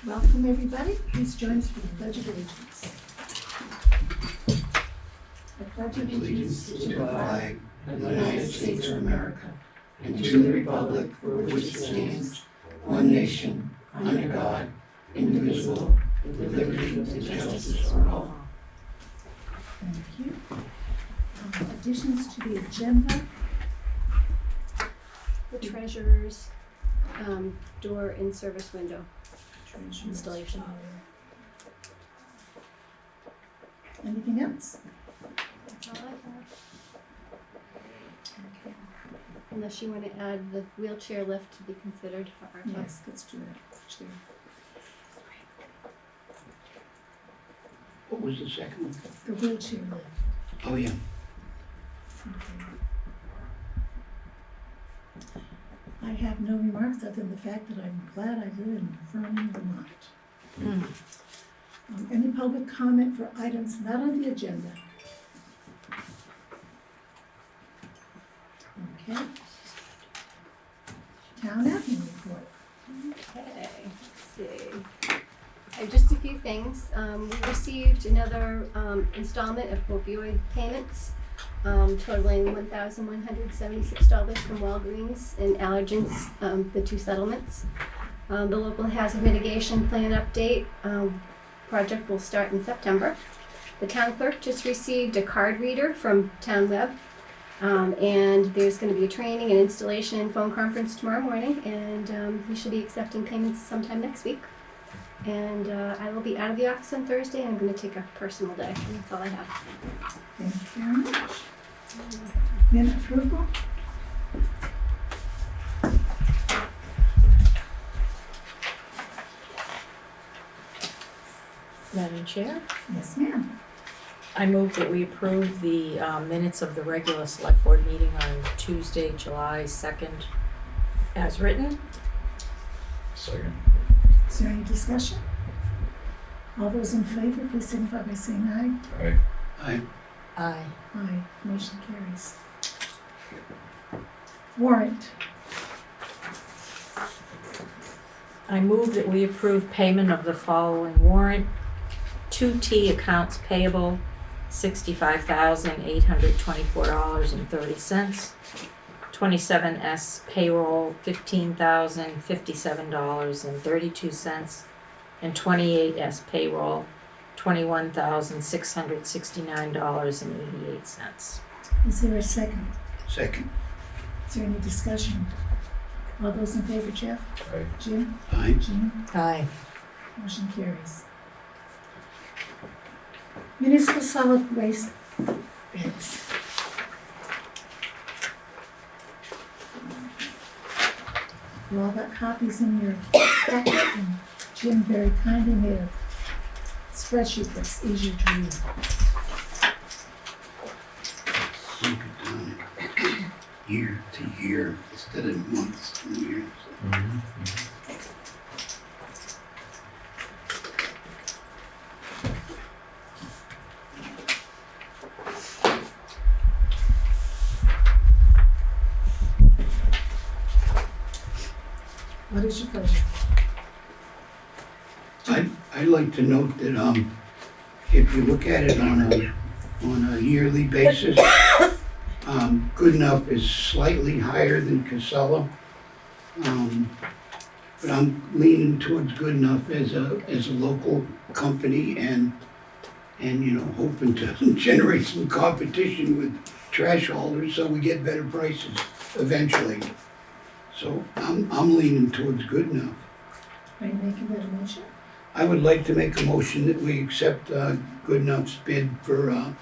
Welcome, everybody. Please join us for the Pledge of Allegiance. I pledge allegiance to the flag of the United States of America and to the republic for which it stands, one nation, under God, indivisible, with liberty and justice for all. Thank you. Additions to the agenda. The treasurer's door and service window installation. Anything else? That's all I have. Okay. Unless you want to add the wheelchair lift to be considered for ARPA. Yes, let's do that. Chair. What was the second one? The wheelchair lift. Oh, yeah. Okay. I have no remarks other than the fact that I'm glad I live in Vernon, Vermont. Any public comment for items not on the agenda? Okay. Town admin report. Okay, let's see. I have just a few things. We received another installment of opioid payments totaling $1,176 from Walgreens and Allergens, the two settlements. The local hazard mitigation plan update project will start in September. The town clerk just received a card reader from Town Web. And there's going to be a training and installation and phone conference tomorrow morning, and we should be accepting payments sometime next week. And I will be out of the office on Thursday, and I'm going to take a personal day, and that's all I have. Thank you very much. Minute approval. Madam Chair, Yes, ma'am. I move that we approve the minutes of the regular select board meeting on Tuesday, July 2nd, as written. Second. Is there any discussion? All those in favor, please signify by saying aye. Aye. Aye. Aye. Aye. Motion carries. Warrant. I move that we approve payment of the following warrant. 2T accounts payable, $65,824.30. 27S payroll, $15,057.32. And 28S payroll, $21,669.88. Is there a second? Second. Is there any discussion? All those in favor, Jeff? Aye. Jim? Aye. Jean? Aye. Motion carries. Municipal solid waste bids. You all got copies in your packet, and Jim very kindly made a spreadsheet that's easier to read. Sink it down year to year instead of months and years. What is your pleasure? I'd like to note that if you look at it on a yearly basis, Good Enough is slightly higher than Casella. But I'm leaning towards Good Enough as a local company and hoping to generate some competition with trash haulers so we get better prices eventually. So I'm leaning towards Good Enough. Are you making that a motion? I would like to make a motion that we accept Good Enough's bid for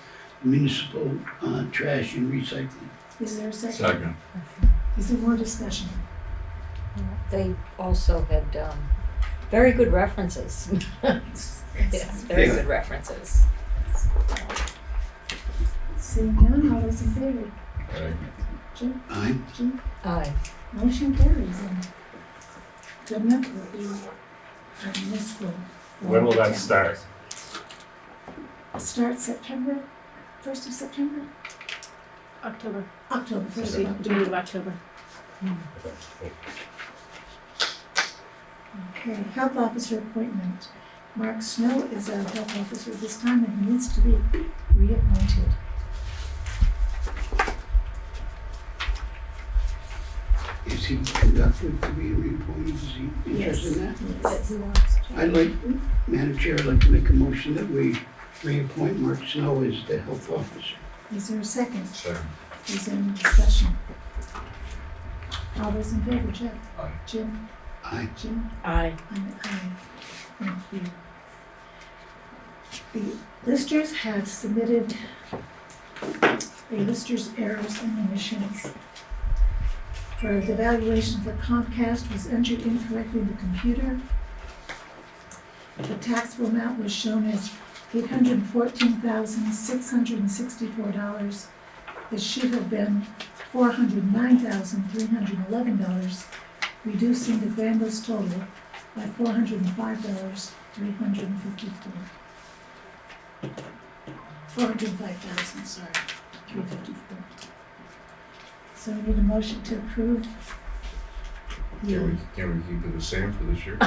municipal trash and recycling. Is there a second? Second. Is there more discussion? They also had very good references. Yes, very Yeah. good references. Seeing none, all those in favor? Aye. Jim? Aye. Jim? Aye. Motion carries, and Good Enough will be our municipal. When will that start? Start September, 1st of September? October, October, 1st of beginning October. of October. Okay. Okay, health officer appointment. Mark Snow is our health officer this time and he needs to be reappointed. Is he conductive to be reappointed? Is he interested in that? Yes, he wants to. I'd like, Madam Chair, I'd like to make a motion that we reappoint Mark Snow as the health officer. Is there a second? Second. Is there any discussion? All those in favor, Jeff? Aye. Jim? Aye. Jim? Aye. I'm an aye. Thank you. The listers have submitted a lister's errors and omissions. For the valuation for Comcast was entered incorrectly in the computer. The taxable amount was shown as $814,664. It should have been $409,311, reducing the grand list total by $405,354. 405,000, sorry, 354. So we need a motion to approve. Can we keep it the same for this year?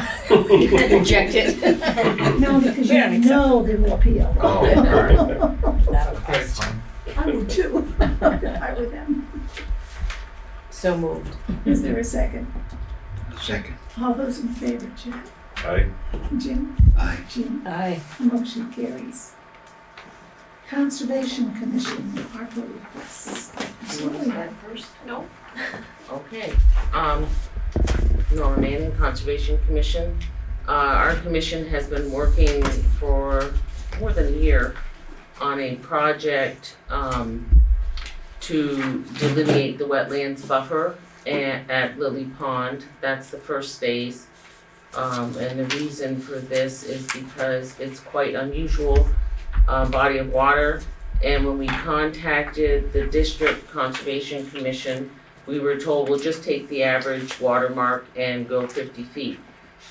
Reject it. No, because We don't you accept know they will appeal. Oh, all right. That'll Okay, pass. fine. I would too. I would them. So moved. Is there a second? Second. All those in favor, Jeff? Aye. Jim? Aye. Jim? Aye. Motion carries. Conservation Commission, ARPA requests. You want that first? No. Okay, Norma Manning, Conservation Commission. Our commission has been working for more than a year on a project, to delineate the wetlands buffer at Lily Pond. That's the first phase. And the reason for this is because it's quite unusual body of water. And when we contacted the District Conservation Commission, we were told, we'll just take the average watermark and go 50 feet.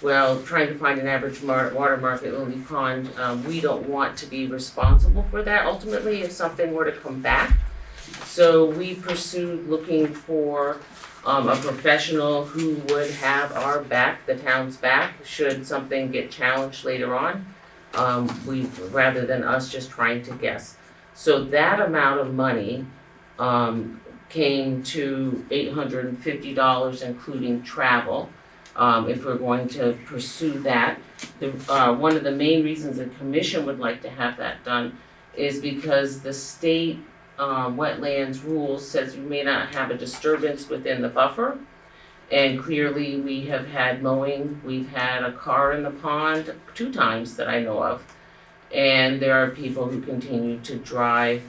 Well, trying to find an average watermark at Lily Pond, we don't want to be responsible for that ultimately if something were to come back. So we pursued looking for a professional who would have our back, the town's back, should something get challenged later on. Rather than us just trying to guess. So that amount of money came to $850, including travel, if we're going to pursue that. One of the main reasons the commission would like to have that done is because the state wetlands rules says you may not have a disturbance within the buffer. And clearly, we have had mowing, we've had a car in the pond 2 times that I know of. And there are people who continue to drive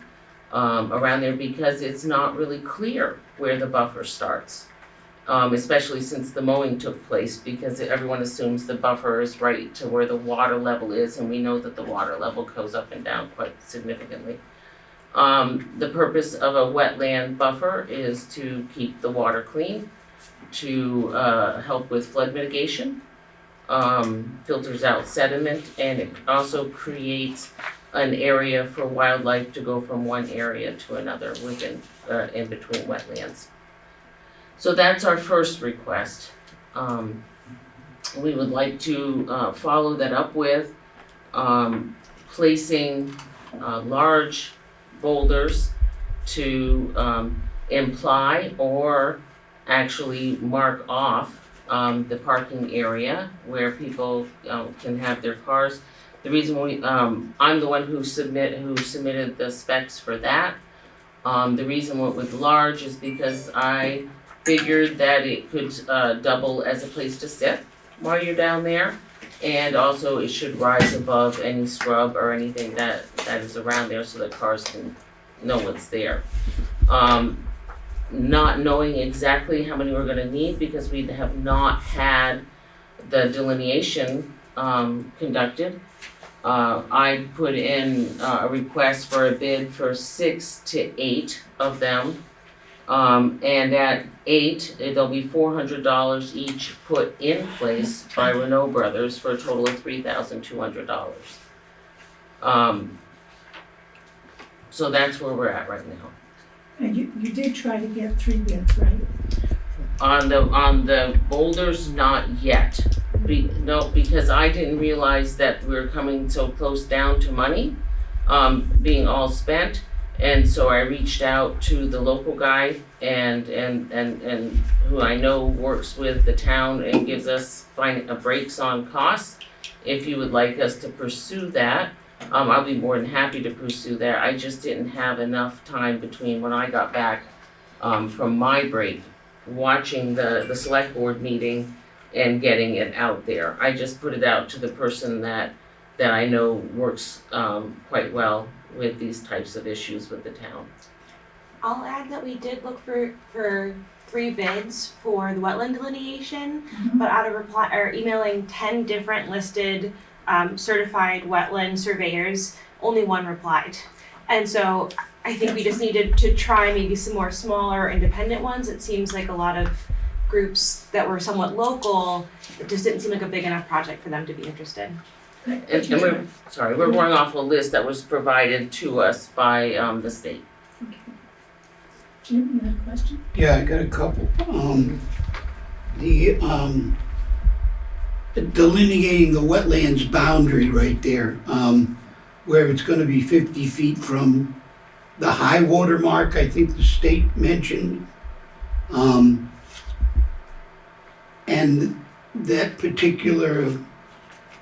around there because it's not really clear where the buffer starts. Especially since the mowing took place, because everyone assumes the buffer is right to where the water level is, and we know that the water level goes up and down quite significantly. The purpose of a wetland buffer is to keep the water clean, to help with flood mitigation, filters out sediment, and it also creates an area for wildlife to go from one area to another within, in between wetlands. So that's our first request. We would like to follow that up with placing large boulders to imply or actually mark off the parking area where people can have their cars. The reason I'm the one who submitted the specs for that. The reason went with large is because I figured that it could double as a place to sit while you're down there. And also it should rise above any scrub or anything that is around there so that cars can know what's there. Not knowing exactly how many we're gonna need because we have not had the delineation conducted. I put in a request for a bid for 6 to 8 of them. And at 8, it'll be $400 each put in place by Renault Brothers for a total of $3,200. So that's where we're at right now. And you did try to get 3 bids, right? On the boulders, not yet. Because I didn't realize that we were coming so close down to money, being all spent. And so I reached out to the local guy and who I know works with the town and gives us breaks on costs. If you would like us to pursue that, I'll be more than happy to pursue that. I just didn't have enough time between when I got back from my break, watching the select board meeting and getting it out there. I just put it out to the person that I know works quite well with these types of issues with the town. I'll add that we did look for 3 bids for the wetland delineation, but out of emailing 10 different listed certified wetland surveyors, only 1 replied. And so I think we just needed to try maybe some more smaller independent ones. It seems like a lot of groups that were somewhat local, it just didn't seem like a big enough project for them to be interested. And we're going off a list that was provided to us by the state. Jim, you had a question? Yeah, I got a couple. Delineating the wetlands boundary right there, where it's gonna be 50 feet from the high water mark, I think the state mentioned. And that particular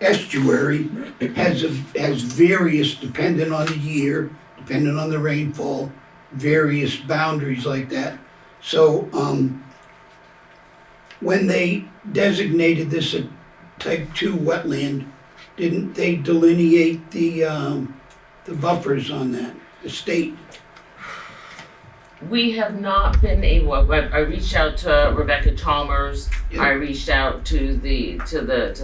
estuary has various, depending on the year, depending on the rainfall, various boundaries like that. So, when they designated this a type 2 wetland, didn't they delineate the buffers on that, the state? We have not been able, I reached out to Rebecca Chalmers, I reached out to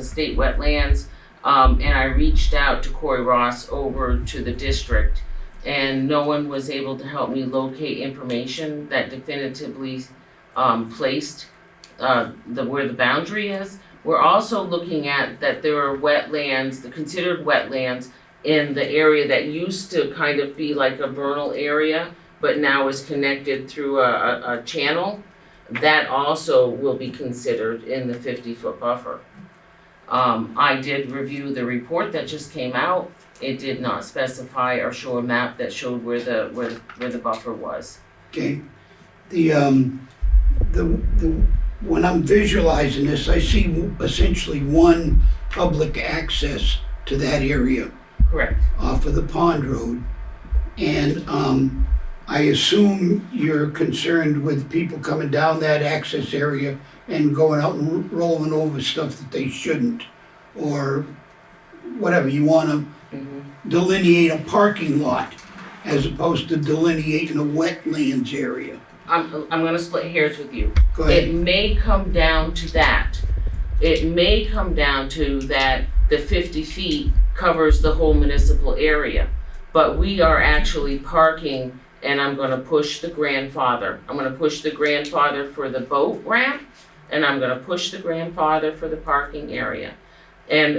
state wetlands, and I reached out to Corey Ross over to the district, and no one was able to help me locate information that definitively placed where the boundary is. We're also looking at that there are wetlands, the considered wetlands in the area that used to kind of be like a vernal area, but now is connected through a channel. That also will be considered in the 50-foot buffer. I did review the report that just came out. It did not specify or show a map that showed where the buffer was. Okay, when I'm visualizing this, I see essentially one public access to that area Correct. off of the Pond Road. And I assume you're concerned with people coming down that access area and going out and rolling over stuff that they shouldn't, or whatever. You want to delineate a parking lot as opposed to delineating a wetlands area. I'm gonna split hairs with you. Go ahead. It may come down to that. It may come down to that the 50 feet covers the whole municipal area. But we are actually parking, and I'm gonna push the grandfather. I'm gonna push the grandfather for the boat ramp, and I'm gonna push the grandfather for the parking area. And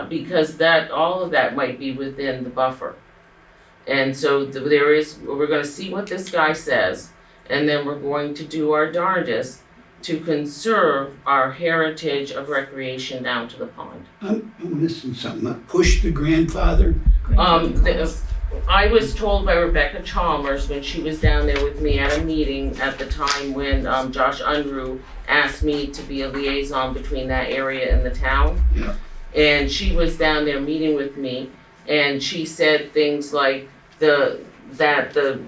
because that, all of that might be within the buffer. And so we're gonna see what this guy says, and then we're going to do our darndest to conserve our heritage of recreation down to the pond. I'm missing something. Push the grandfather? I was told by Rebecca Chalmers when she was down there with me at a meeting at the time when Josh Unruh asked me to be a liaison between that area and the town. Yeah. And she was down there meeting with me, and she said things like that the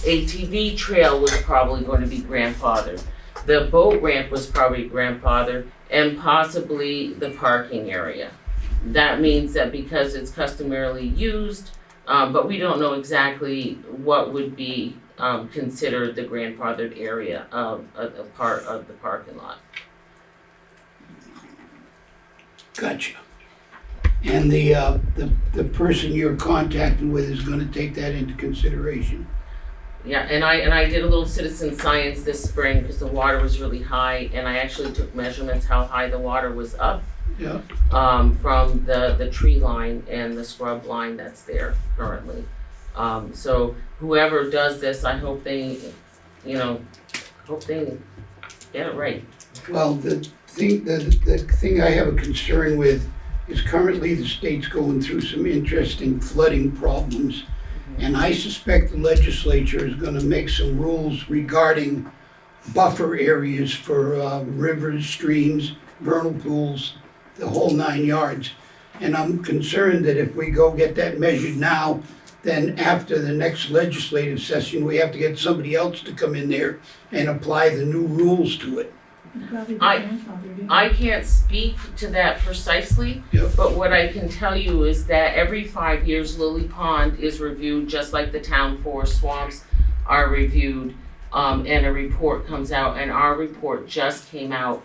ATV trail was probably going to be grandfathered. The boat ramp was probably grandfathered, and possibly the parking area. That means that because it's customarily used, but we don't know exactly what would be considered the grandfathered area of a part of the parking lot. Gotcha. And the person you're contacting with is gonna take that into consideration? Yeah, and I did a little citizen science this spring because the water was really high, and I actually took measurements how high the water was up. Yeah. From the tree line and the scrub line that's there currently. So whoever does this, I hope they get it right. Well, the the thing I have a concern with is currently the state's going through some interesting flooding problems. And I suspect the legislature is gonna make some rules regarding buffer areas for rivers, streams, vernal pools, the whole 9 yards. And I'm concerned that if we go get that measured now, then after the next legislative session, we have to get somebody else to come in there and apply the new rules to it. I can't speak to that precisely, Yep. but what I can tell you is that every 5 years, Lily Pond is reviewed, just like the town forest swamps are reviewed, and a report comes out, and our report just came out,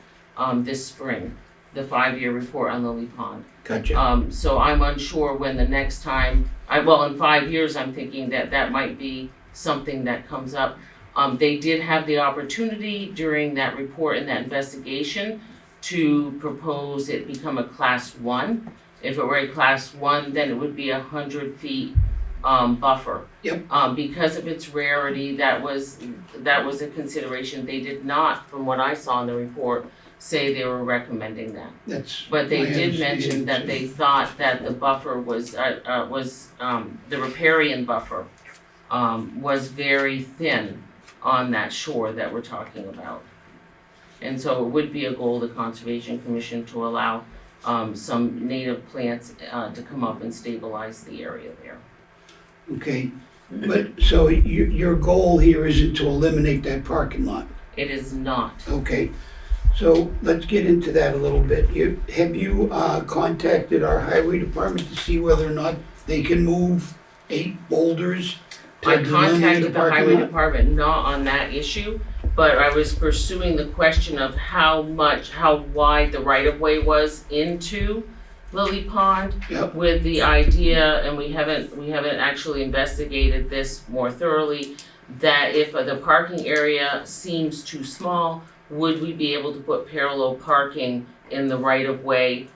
this spring, the 5-year report on Lily Pond. Gotcha. So I'm unsure when the next time, in 5 years, I'm thinking that might be something that comes up. They did have the opportunity during that report and that investigation to propose it become a class 1. If it were a class 1, then it would be 100 feet buffer. Yep. Because of its rarity, that was a consideration. They did not, from what I saw in the report, say they were recommending that. That's. But they my did mention understanding, that too. they thought that the buffer was the riparian buffer was very thin on that shore that we're talking about. And so it would be a goal of the Conservation Commission to allow some native plants to come up and stabilize the area there. Okay, but so your goal here isn't to eliminate that parking lot? It is not. Okay, so let's get into that a little bit. Have you contacted our highway department to see whether or not they can move 8 boulders to I delineate contacted the highway parking lot? department, not on that issue, but I was pursuing the question of how wide the right-of-way was into Lily Pond. Yep. With the idea, and we haven't actually investigated this more thoroughly, that if the parking area seems too small, would we be able to put parallel parking in the right-of-way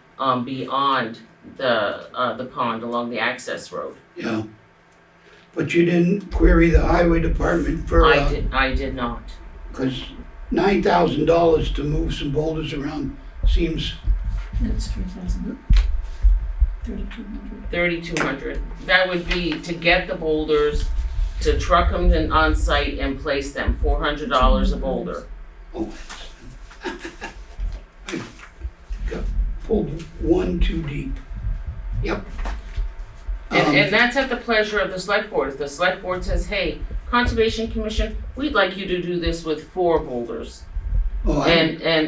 beyond the pond along the access road? Yeah. But you didn't query the highway department for, I did not. because $9,000 to move some boulders around seems, That's 3,000. 3,200. 3,200. That would be to get the boulders, to truck them in on site and place them, $400 a boulder. oh, I got pulled one too deep. Yep. And that's at the pleasure of the select board. If the select board says, hey, Conservation Commission, we'd like you to do this with 4 boulders. Oh,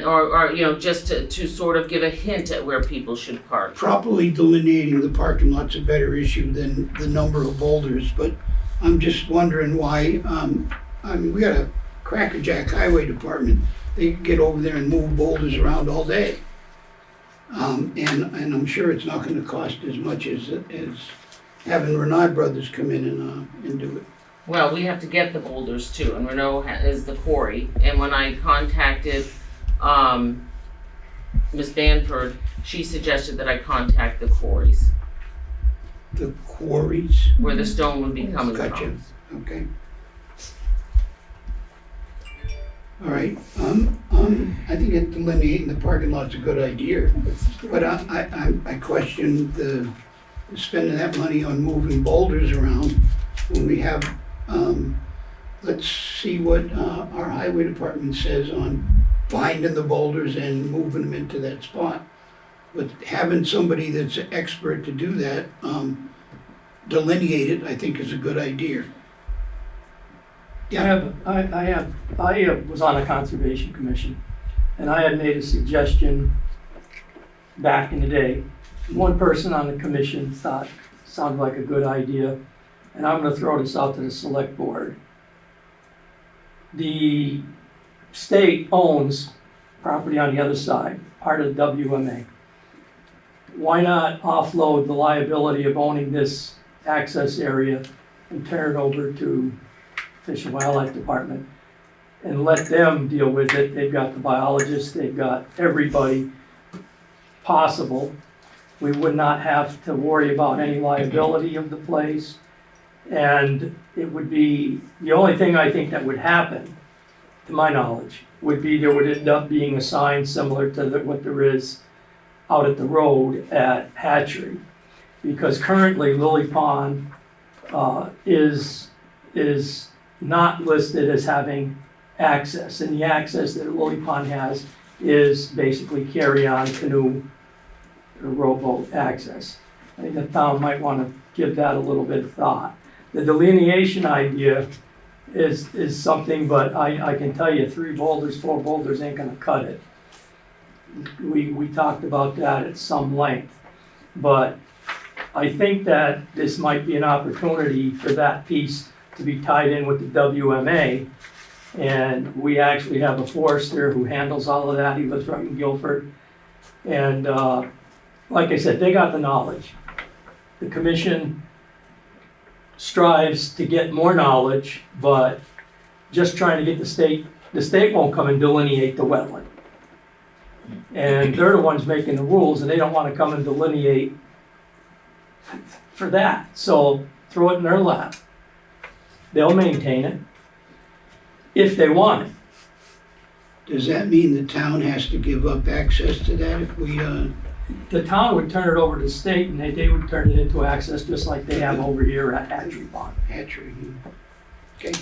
Or just to sort of give a hint at where people should park. properly delineating the parking lot's a better issue than the number of boulders, but I'm just wondering why, we got a crackerjack highway department. They can get over there and move boulders around all day. And I'm sure it's not gonna cost as much as having Renaud Brothers come in and do it. Well, we have to get the boulders too, and Renault is the quarry. And when I contacted Ms. Banford, she suggested that I contact the quarries The quarries, where the stone would be coming Gotcha. from. okay. All right, I think that delineating the parking lot's a good idea, but I question the spending that money on moving boulders around when we have, let's see what our highway department says on finding the boulders and moving them into that spot. But having somebody that's an expert to do that, delineate it, I think is a good idea. I was on a conservation commission, and I had made a suggestion back in the day. One person on the commission thought sounded like a good idea, and I'm gonna throw this out to the select board. The state owns property on the other side, part of the WMA. Why not offload the liability of owning this access area and turn it over to Fish and Wildlife Department and let them deal with it? They've got the biologists, they've got everybody possible. We would not have to worry about any liability of the place. And it would be, the only thing I think that would happen to my knowledge, would be there would end up being a sign similar to what there is out at the road at Hatchery. Because currently Lily Pond is not listed as having access. And the access that Lily Pond has is basically carry-on canoe or rowboat access. I think the town might want to give that a little bit of thought. The delineation idea is something, but I can tell you 3 boulders, 4 boulders ain't gonna cut it. We talked about that at some length, but I think that this might be an opportunity for that piece to be tied in with the WMA. And we actually have a forester who handles all of that. He lives right in Guilford. And like I said, they got the knowledge. The commission strives to get more knowledge, but just trying to get the state won't come and delineate the wetland. And they're the ones making the rules, and they don't want to come and delineate for that. So throw it in their lap. They'll maintain it if they want it. Does that mean the town has to give up access to that if we, The town would turn it over to the state, and they would turn it into access just like they have over here at Hatchery Pond. Hatchery? Okay,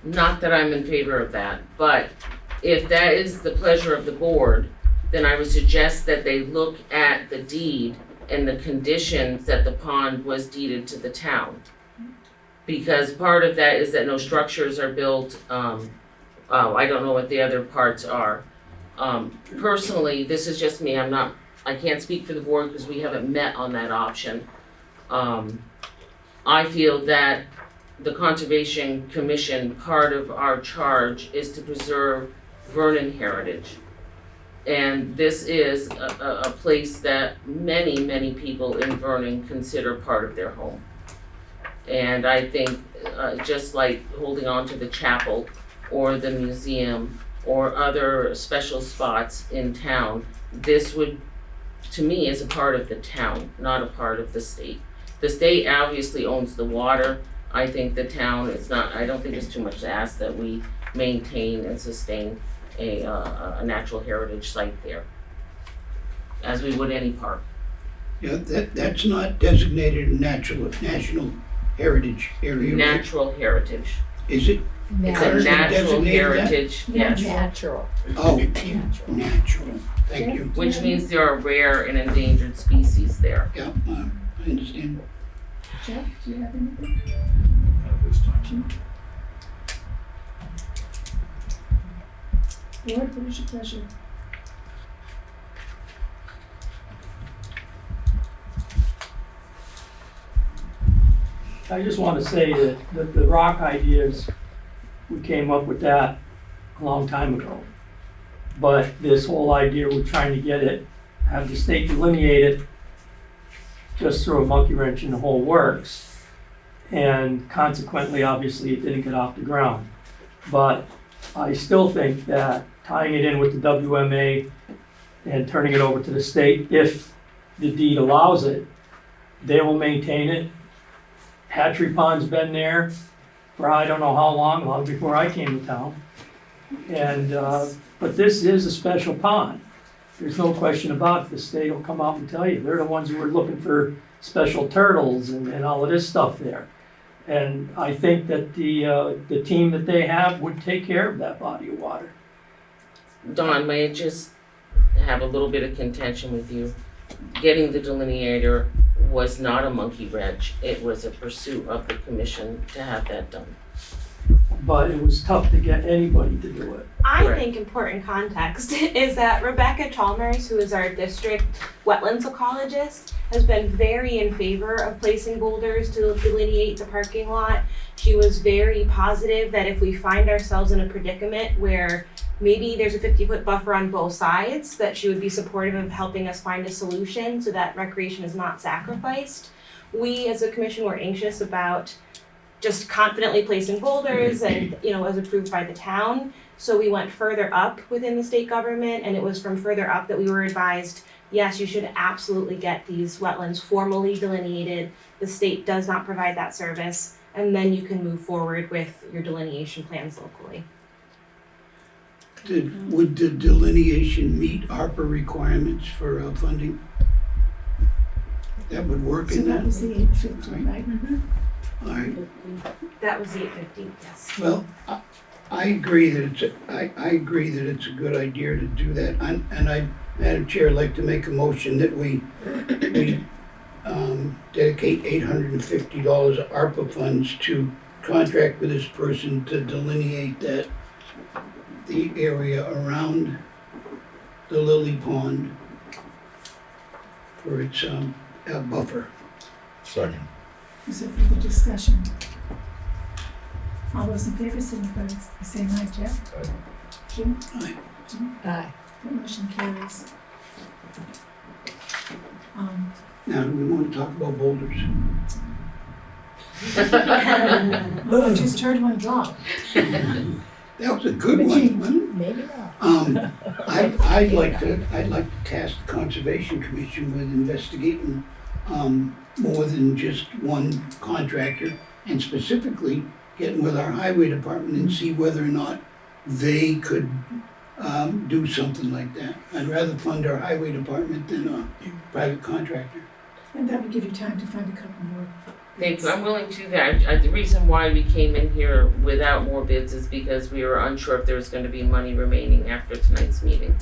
Not that I'm in favor of that, but if that is the pleasure of the board, then I would suggest that they look at the deed and the conditions that the pond was deeded to the town. Because part of that is that no structures are built, I don't know what the other parts are. Personally, this is just me, I can't speak for the board because we haven't met on that option. I feel that the Conservation Commission, part of our charge is to preserve Vernon heritage. And this is a place that many, many people in Vernon consider part of their home. And I think just like holding on to the chapel or the museum or other special spots in town, this would, to me, is a part of the town, not a part of the state. The state obviously owns the water. I think the town, I don't think it's too much to ask that we maintain and sustain a natural heritage site there, as we would any park. yeah, that's not designated a national heritage area, right? Natural heritage. Is it? It's Ours a is natural designated that? heritage, yes. Natural. Oh, Natural. natural, thank you. Which means there are rare and endangered species there. Yeah, I understand. Jeff, do you have anything? At this time. Board, what is your pleasure? I just want to say that the rock ideas, we came up with that a long time ago. But this whole idea, we're trying to get it, have the state delineate it, just throw a monkey wrench in the whole works. And consequently, obviously, it didn't get off the ground. But I still think that tying it in with the WMA and turning it over to the state, if the deed allows it, they will maintain it. Hatchery Pond's been there for I don't know how long before I came to town. And, but this is a special pond. There's no question about it. The state will come out and tell you. They're the ones who were looking for special turtles and all of this stuff there. And I think that the team that they have would take care of that body of water. Dawn, may I just have a little bit of contention with you? Getting the delineator was not a monkey wrench. It was a pursuit of the commission to have that done. But it was tough to get anybody to do it. I Correct. think important context is that Rebecca Chalmers, who is our district wetlands ecologist, has been very in favor of placing boulders to delineate the parking lot. She was very positive that if we find ourselves in a predicament where maybe there's a 50-foot buffer on both sides, that she would be supportive of helping us find a solution so that recreation is not sacrificed. We as a commission were anxious about just confidently placing boulders and, as approved by the town. So we went further up within the state government, and it was from further up that we were advised, yes, you should absolutely get these wetlands formally delineated. The state does not provide that service. and then you can move forward with your delineation plans locally. Would the delineation meet ARPA requirements for funding? That would work So in that that? was the 850, right? All right. That was 850, yes. Well, I agree that I agree that it's a good idea to do that. And I, Madam Chair, I'd like to make a motion that we dedicate $850 of ARPA funds to contract with this person to delineate the area around the Lily Pond for its buffer. Second. Is there further discussion? All those in favor, signify by saying aye. Jeff? Aye. Jim? Aye. Jim? Aye. The motion carries. Now, do we want to talk about boulders? Well, I just heard one drop. That was a good one, wasn't it? Maybe not. I'd like to task the Conservation Commission with investigating, more than just one contractor, and specifically getting with our highway department and see whether or not they could, do something like that. I'd rather fund our highway department than a private contractor. And that would give you time to find a couple more. Thank you, I'm willing to do that. The reason why we came in here without more bids is because we were unsure if there was gonna be money remaining after tonight's meeting.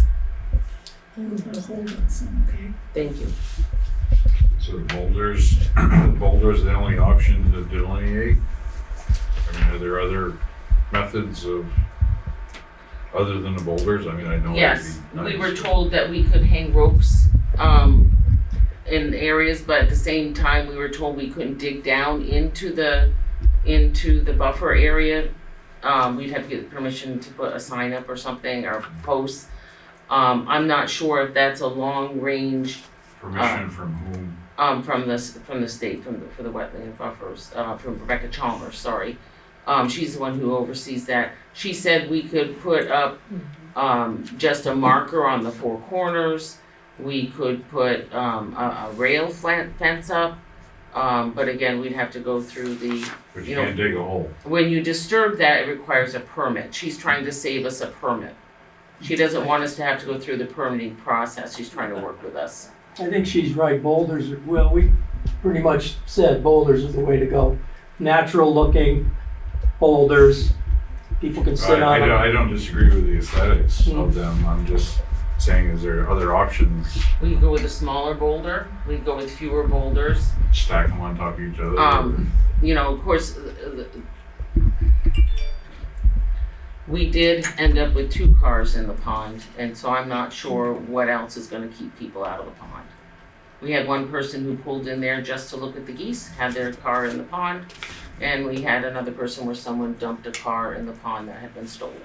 We'll put a hold on some, okay? Thank you. So the boulders, boulders are the only option to delineate? I mean, are there other methods of, other than the boulders? I mean, I know. Yes, it'd be we were nice. told that we could hang ropes, in areas, but at the same time, we were told we couldn't dig down into the buffer area. We'd have to get permission to put a sign up or something, or posts. I'm not sure if that's a long range, Permission from whom? from the state, for the wetland buffers, from Rebecca Chalmers, sorry. She's the one who oversees that. She said we could put up, just a marker on the four corners. We could put, a rail fence up, but again, we'd have to go through But you you know- can't dig a hole. when you disturb that, it requires a permit. She's trying to save us a permit. She doesn't want us to have to go through the permitting process. She's trying to work with us. I think she's right, boulders, well, we pretty much said boulders is the way to go. Natural looking boulders, people can sit on them. I don't disagree with the aesthetics Mm. of them. I'm just saying, is there other options? We could go with a smaller boulder. We could go with fewer boulders. Stack them on top of each other? You know, of course, we did end up with 2 cars in the pond, and so I'm not sure what else is gonna keep people out of the pond. We had one person who pulled in there just to look at the geese, had their car in the pond, and we had another person where someone dumped a car in the pond that had been stolen.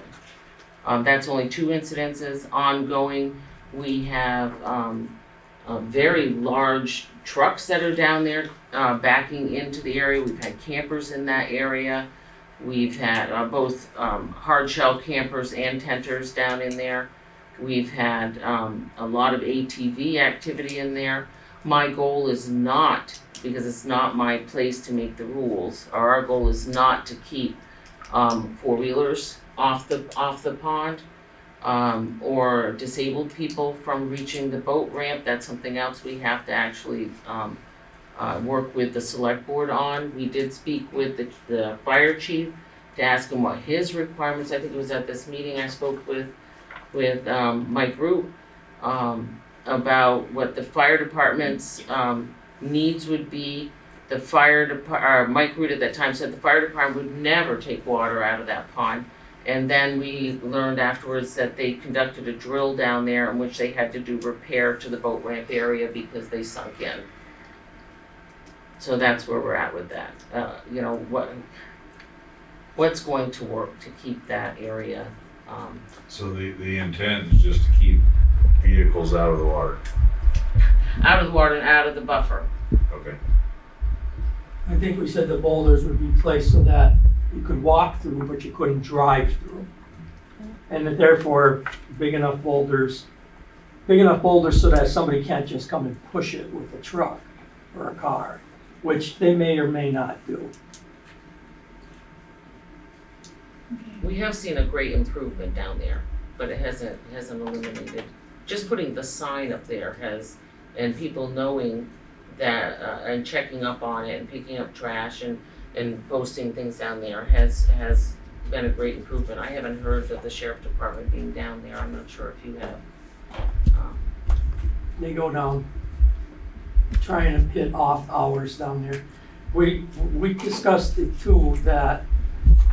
That's only 2 incidences ongoing. We have, very large trucks that are down there, backing into the area. We've had campers in that area. We've had, both, hard shell campers and tenters down in there. We've had, a lot of ATV activity in there. My goal is not, because it's not my place to make the rules, or our goal is not to keep, 4-wheelers off the pond, or disabled people from reaching the boat ramp. That's something else we have to actually, work with the select board on. We did speak with the fire chief to ask him what his requirements, I think it was at this meeting I spoke with Mike Root, about what the fire department's, needs would be. The Mike Root at that time said the fire department would never take water out of that pond. And then we learned afterwards that they conducted a drill down there in which they had to do repair to the boat ramp area because they sunk in. So that's where we're at with that. You know, what's going to work to keep that area, So the intent is just to keep vehicles out of the water? out of the water and out of the buffer. Okay. I think we said the boulders would be placed so that you could walk through, but you couldn't drive through. And that therefore, big enough boulders so that somebody can't just come and push it with a truck or a car, which they may or may not do. We have seen a great improvement down there, but it hasn't eliminated. Just putting the sign up there has, and people knowing that, and checking up on it and picking up trash and posting things down there has been a great improvement. I haven't heard of the sheriff department being down there. I'm not sure if you have. They go down, trying to hit off hours down there. We discussed it too, that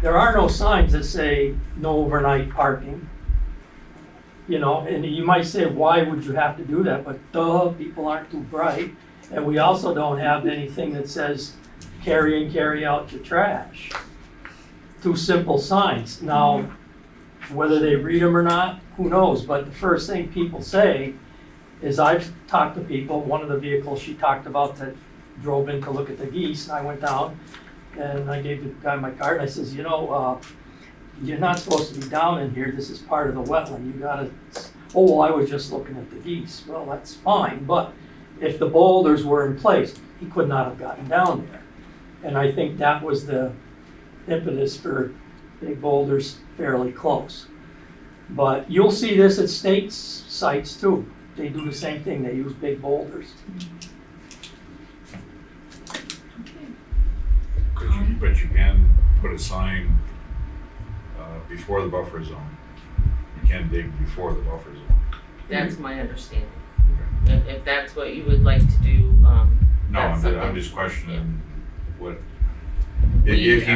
there are no signs that say no overnight parking. You know, and you might say, why would you have to do that? But duh, people aren't too bright. And we also don't have anything that says carry in, carry out your trash. Two simple signs. Now, whether they read them or not, who knows? But the first thing people say is, I've talked to people, one of the vehicles she talked about that drove in to look at the geese, and I went down and I gave the guy my card and I says, you know, you're not supposed to be down in here, this is part of the wetland, you gotta, oh, well, I was just looking at the geese. Well, that's fine, but if the boulders were in place, he could not have gotten down there. And I think that was the impetus for big boulders fairly close. But you'll see this at state sites too. They do the same thing, they use big boulders. But you can put a sign before the buffer zone. You can dig before the buffer zone. That's my understanding. If that's what you would like to do, No, that's I'm something. just questioning what, We, if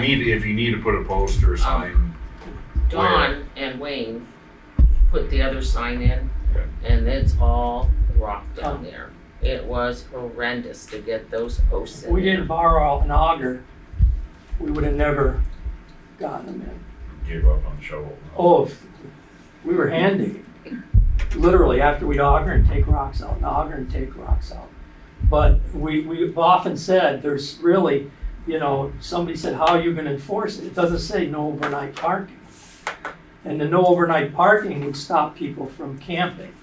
you need to put a post or a sign. Dawn and Wayne put the other sign in, Okay. and it's all rock down there. It was horrendous to get those posts in We there. didn't borrow an auger, we would have never gotten them in. Gave up on the shovel. Oh, we were hand digging, literally after we'd auger and take rocks out, and auger and take rocks out. But we've often said, there's really, you know, somebody said, how are you gonna enforce it? It doesn't say no overnight parking. And the no overnight parking would stop people from camping,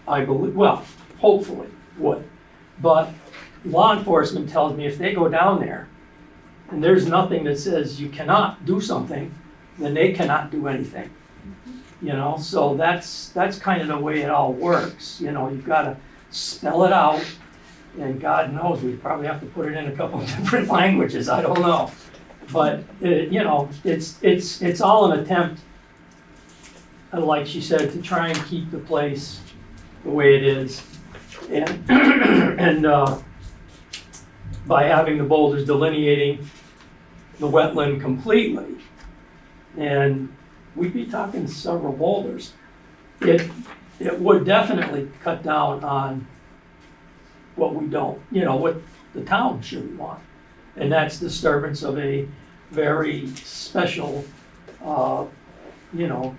I believe, well, hopefully would. But law enforcement tells me if they go down there and there's nothing that says you cannot do something, then they cannot do anything. You know, so that's kind of the way it all works. You know, you've gotta spell it out, and God knows, we probably have to put it in a couple of different languages, I don't know. But, you know, it's all an attempt, like she said, to try and keep the place the way it is. And, and by having the boulders delineating the wetland completely, and we'd be talking several boulders, it would definitely cut down on what we don't, you know, what the town shouldn't want. And that's disturbance of a very special, you know,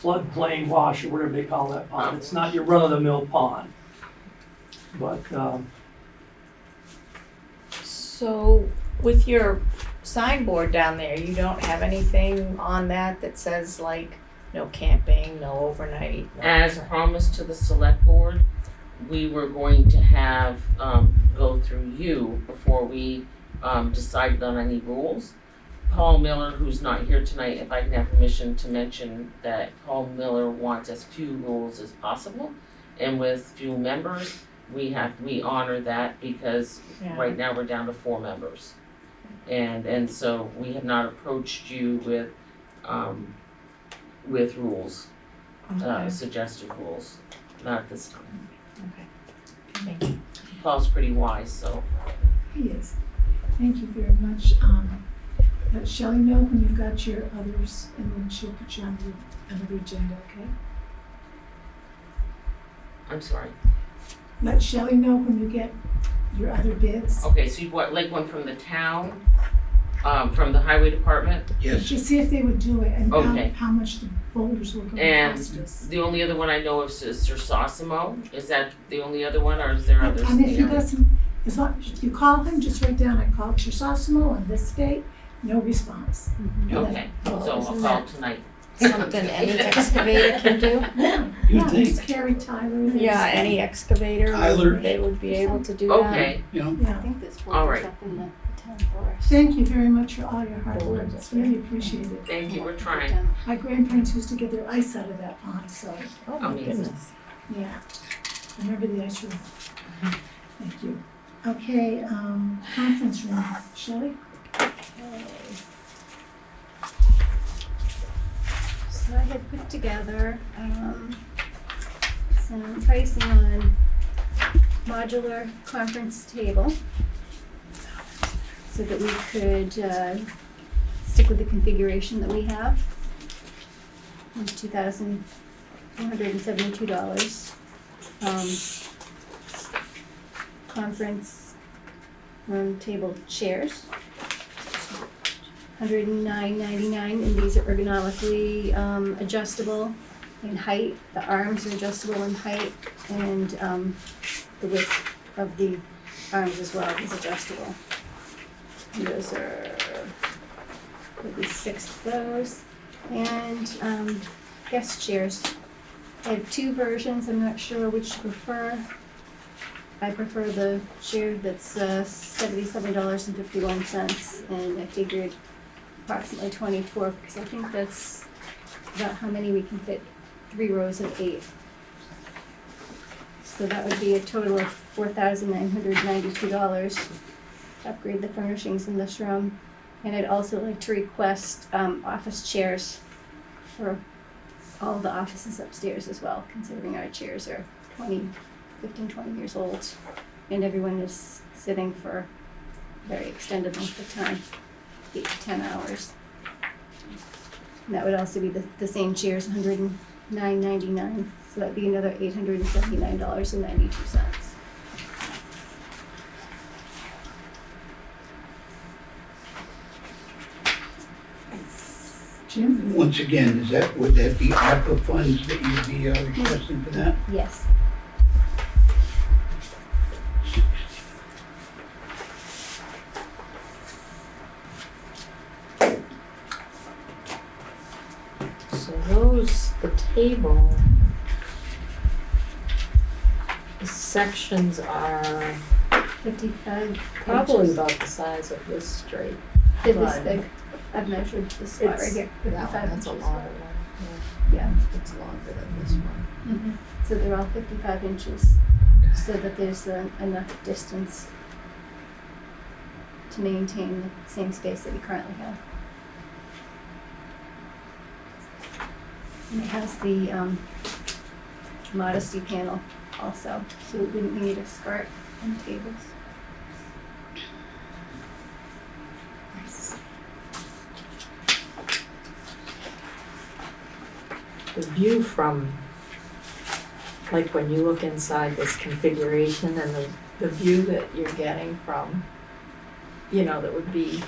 floodplain wash or whatever they call that pond. It's not your run-of-the-mill pond. But, So with your signboard down there, you don't have anything on that that says like no camping, no overnight? No As promised to the select board, we were going to have, go through you before we, decided on any rules. Paul Miller, who's not here tonight, if I can have permission to mention that Paul Miller wants as few rules as possible. And with few members, we honor that because Yeah. right now we're down to 4 members. And so we have not approached you with rules, Okay. suggested rules, not at this time. Okay. Thank you. Paul's pretty wise, so. He is. Thank you very much. Let Shelley know when you've got your others, and then she'll put you on another agenda, okay? I'm sorry. Let Shelley know when you get your other bids. Okay, so you want like one from the town, from the highway department? Yes, Just see if they would do it and Okay. how much the boulders were going to And cost us. the only other one I know of is Sir Sosimo. Is that the only other one, or is there others? And if he there? doesn't, as long as you call him, just write down, I called Sir Sosimo on this date, no response. Okay, so I'll call tonight. something any excavator can do? Yeah, You yeah, think? just carry Tyler. Yeah, any excavator, Tyler. they would be able to do that. Okay, You know, I Yeah, think this All work is right. up in the town forest. thank you very much for all your hard work, it's really appreciated. thank you, we're trying. My grandparents used to get their ice out of that pond, so, Oh my Amazing. goodness. yeah, I remember the ice room. Thank you. Okay, conference room, Shelley? So I had put together, some pricing on modular conference table so that we could, stick with the configuration that we have. $2,472. Conference room table chairs. $109.99, and these are ergonomically adjustable in height. The arms are adjustable in height, and the width of the arms as well is adjustable. And those are, there'll be 6 of those. And guest chairs. I have 2 versions, I'm not sure which to prefer. I prefer the chair that's $77.51, and I figured approximately 24, because I think that's about how many we can fit, 3 rows of 8. So that would be a total of $4,992 to upgrade the furnishings in this room. And I'd also like to request office chairs for all the offices upstairs as well, considering our chairs are 20 years old, and everyone is sitting for a very extended length of time, 8 to 10 hours. And that would also be the same chairs, $109.99, so that'd be another $879.92. Jim? once again, would that be ARPA funds that you'd be requesting for that? Yes. So those, the table, the sections are 55 probably inches. about the size of this straight. They're this Right. big. I've measured this spot right It's- here, That 55 one, that's a inches. longer one, Yeah. yeah, it's longer than this one. So they're all 55 inches, so that there's enough distance to maintain the same space that we currently have. And it has the modesty panel also, so we wouldn't need a skirt on tables. The view from, like when you look inside this configuration and the view that you're getting from, that would be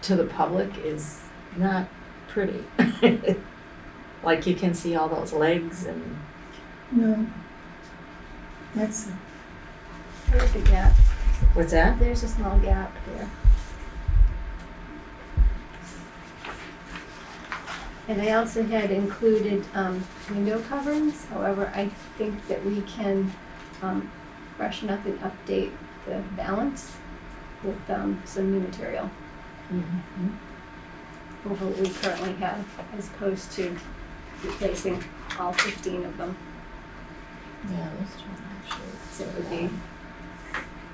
to the public is not pretty. Like you can see all those legs and, No. That's, There's a gap, what's that? there's a small gap there. And I also had included window coverings, however, I think that we can freshen up and update the balance with some new material Mm-hmm. over what we currently have, as opposed to replacing all 15 of them. Yeah, this one actually. So it would be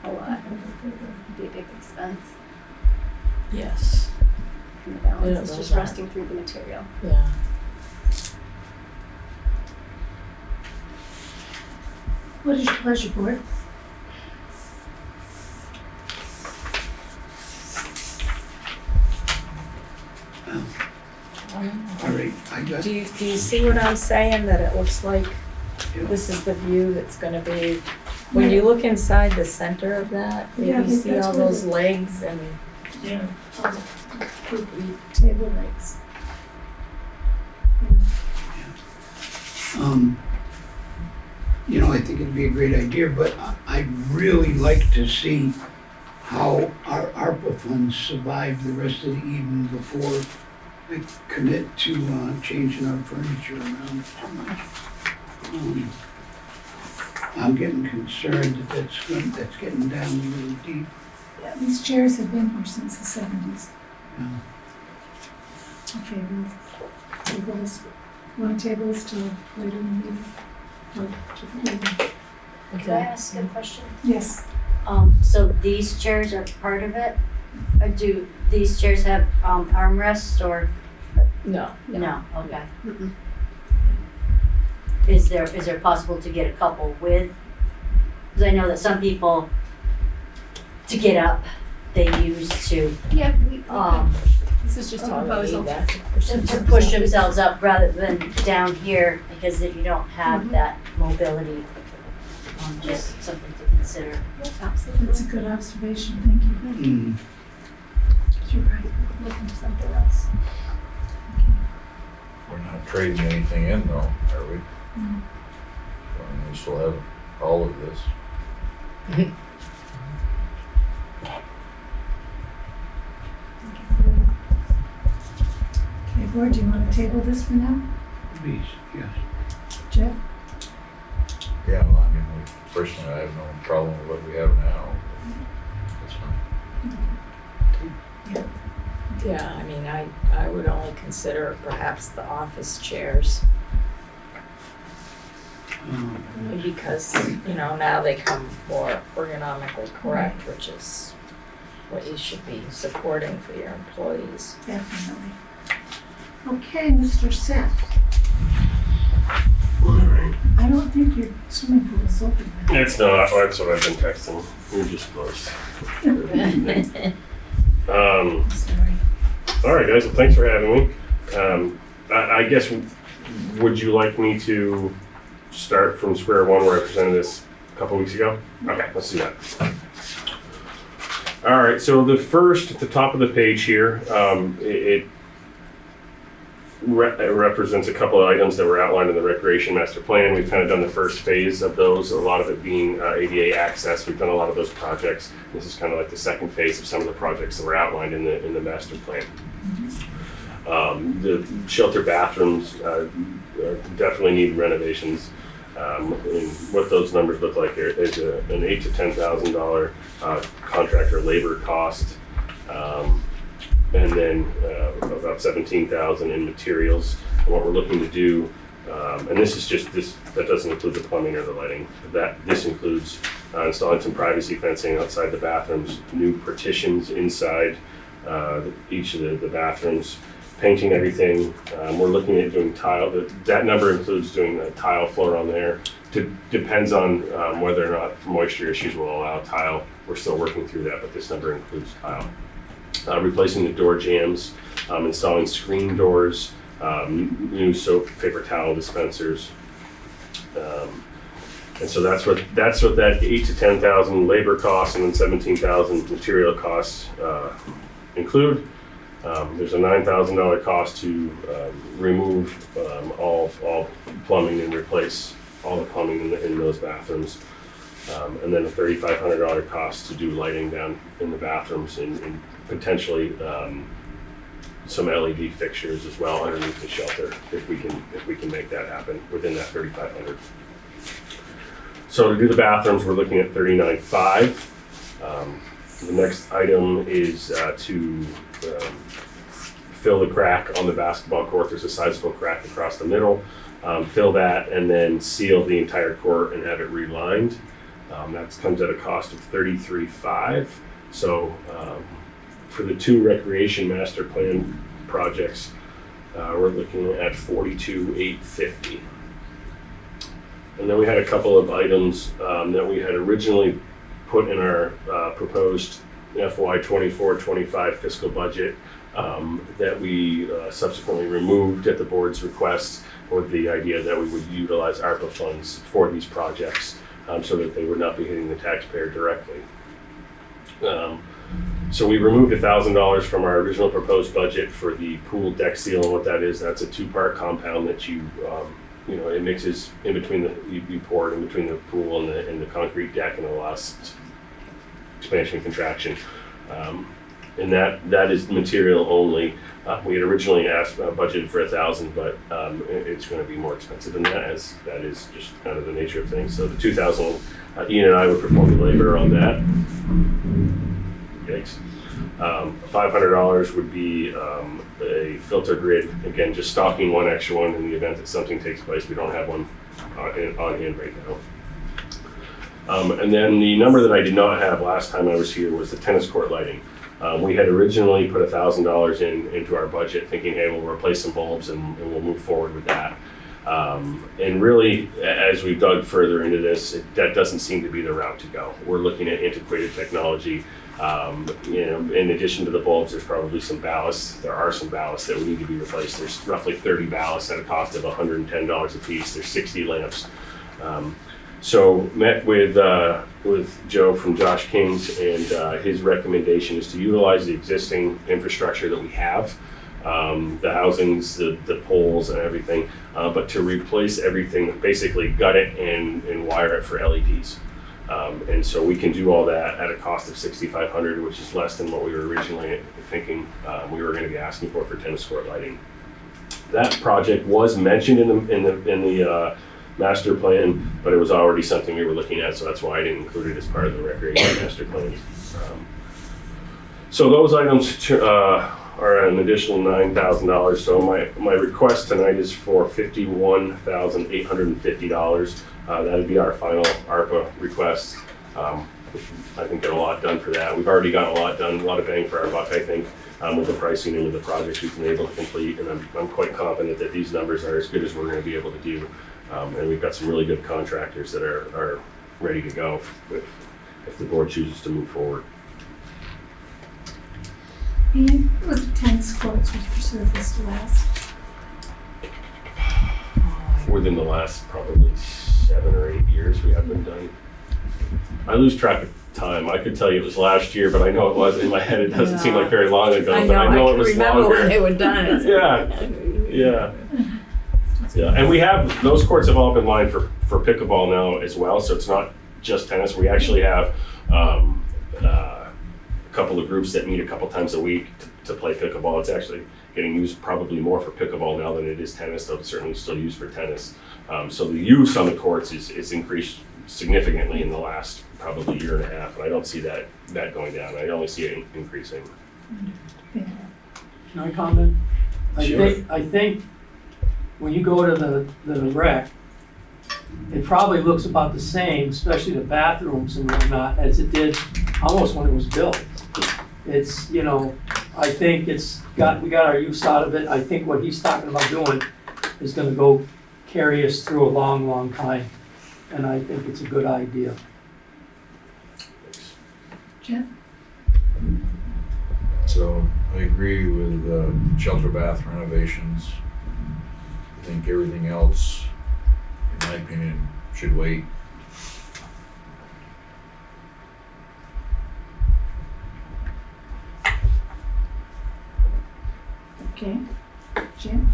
a lot, it'd be a big expense, Yes, and the balance Yeah, is those just aren't- rusting through the material. yeah. what is your pleasure, board? All right, I got, Do you see what I'm saying, that it looks like yeah. this is the view that's gonna be, when you look inside the center of that, Yeah, you see that's all where those legs and, Yeah. Table legs. I think it'd be a great idea, but I'd really like to see how our ARPA funds survive the rest of the evening before commit to changing our furniture around too much. I'm getting concerned that that's getting down a little deep. Yeah, these chairs have been here since the 70s. Yeah. Okay, we'll table this. Want to table this till later in the meeting? Or different meeting? Can I ask a question? Yes. So these chairs are part of it? Or do these chairs have armrests or No. no? Okay. Mm-mm. Is there possible to get a couple with? Because I know that some people, to get up, they use to Yeah, we could. This is just a Oh, we proposal. need that. to push themselves up rather than down here because if you don't have Mhm. that mobility. Just something to consider. Absolutely. That's a good observation, thank you. Mm. You're right. Looking for something else. We're not trading anything in though, are we? No. We still have all of this. Okay, board, do you want to table this for now? Please, yes. Jeff? Yeah, well, I mean, personally, I have no problem with what we have now. That's fine. Yeah, I mean, I would only consider perhaps the office chairs because, now they come more ergonomically correct, which is what you should be supporting for your employees. Definitely. Okay, Mr. Seth. I don't think your swimming pool is open now. It's not, that's what I've been texting. You're just close. Sorry. All right, guys, well, thanks for having me. I guess, would you like me to start from square one where I presented this a couple weeks ago? Okay, let's do that. All right, so the first, at the top of the page here, it represents a couple of items that were outlined in the Recreation Master Plan. We've kind of done the first phase of those, a lot of it being ADA access. We've done a lot of those projects. This is kind of like the second phase of some of the projects that were outlined in the Master Plan. The shelter bathrooms definitely need renovations. And what those numbers look like here is an $8,000 to $10,000 contractor labor cost. And then about $17,000 in materials. And what we're looking to do, and this is just this, that doesn't include the plumbing or the lighting. This includes installing some privacy fencing outside the bathrooms, new partitions inside each of the bathrooms, painting everything. We're looking at doing tile. That number includes doing the tile floor on there. Depends on whether or not moisture issues will allow tile. We're still working through that, but this number includes tile. Replacing the door jambs, installing screen doors, new soap, paper towel dispensers. And so that's what that $8,000 to $10,000 labor costs and then $17,000 material costs include. There's a $9,000 cost to remove all plumbing and replace all the plumbing in those bathrooms. And then a $3,500 cost to do lighting down in the bathrooms and potentially some LED fixtures as well underneath the shelter if we can make that happen within that $3,500. So to do the bathrooms, we're looking at $39,500. The next item is to fill the crack on the basketball court. There's a sizable crack across the middle. Fill that and then seal the entire court and have it relined. That comes at a cost of $33,500. So for the two recreation master plan projects, we're looking at $42,850. And then we had a couple of items that we had originally put in our proposed FY 24-25 fiscal budget that we subsequently removed at the board's request, with the idea that we would utilize ARPA funds for these projects so that they would not be hitting the taxpayer directly. So we removed $1,000 from our original proposed budget for the pool deck seal, and what that is, that's a two-part compound that it mixes in between you pour it in between the pool and the concrete deck, and it allows expansion and contraction. And that is material only. We had originally asked, budgeted for 1,000, but it's gonna be more expensive than that, as that is just kind of the nature of things. So the 2,000, Ian and I would perform the labor on that. Yikes. $500 would be a filter grid, again, just stocking one extra one in the event that something takes place. We don't have one on hand right now. And then the number that I did not have last time I was here was the tennis court lighting. We had originally put $1,000 into our budget thinking, hey, we'll replace some bulbs and we'll move forward with that. And really, as we've dug further into this, that doesn't seem to be the route to go. We're looking at antiquated technology. In addition to the bulbs, there's probably some ballasts. There are some ballasts that would need to be replaced. There's roughly 30 ballasts at a cost of $110 a piece. There's 60 lamps. So met with Joe from Josh King's, and his recommendation is to utilize the existing infrastructure that we have, the housings, the poles and everything, but to replace everything, basically gut it and wire it for LEDs. And so we can do all that at a cost of $6,500, which is less than what we were originally thinking we were going to be asking for tennis court lighting. That project was mentioned in the master plan, but it was already something we were looking at, so that's why I didn't include it as part of the recreation master plan. So those items are an additional $9,000. So my request tonight is for $51,850. That'd be our final ARPA request. I think get a lot done for that. We've already got a lot done, a lot of bang for our buck, I think, with the pricing and with the projects we've been able to complete. And I'm quite confident that these numbers are as good as we're going to be able to do. And we've got some really good contractors that are ready to go if the board chooses to move forward. And was the tennis courts was resurfaced last? Within the last probably 7 or 8 years, we have been done. I lose track of time. I could tell you it was last year, but I know it was in my head. It doesn't seem like very long ago, but I know it was remember longer. when they were done. Yeah. And we have, those courts have all been lined for pickleball now as well, so it's not just tennis. We actually have a couple of groups that meet a couple times a week to play pickleball. It's actually getting used probably more for pickleball now than it is tennis, though it's certainly still used for tennis. So the use on the courts is increased significantly in the last probably year and a half, and I don't see that going down. I only see it increasing. Can I comment? Sure. I think when you go to the rec, it probably looks about the same, especially the bathrooms and whatnot, as it did almost when it was built. It's, I think we got our use out of it. I think what he's talking about doing is gonna go carry us through a long, long time. And I think it's a good idea. Jeff? So I agree with shelter bath renovations. I think everything else, in my opinion, should wait. Okay. Jim?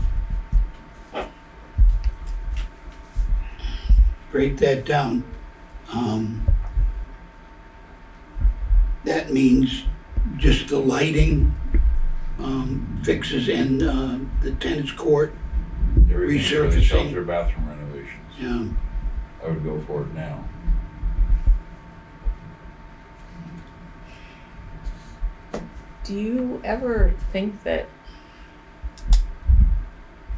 Break that down. That means just the lighting fixes and the tennis court. Everything for the Resurfacing. shelter bathroom renovations. Yeah. I would go for it now. Do you ever think that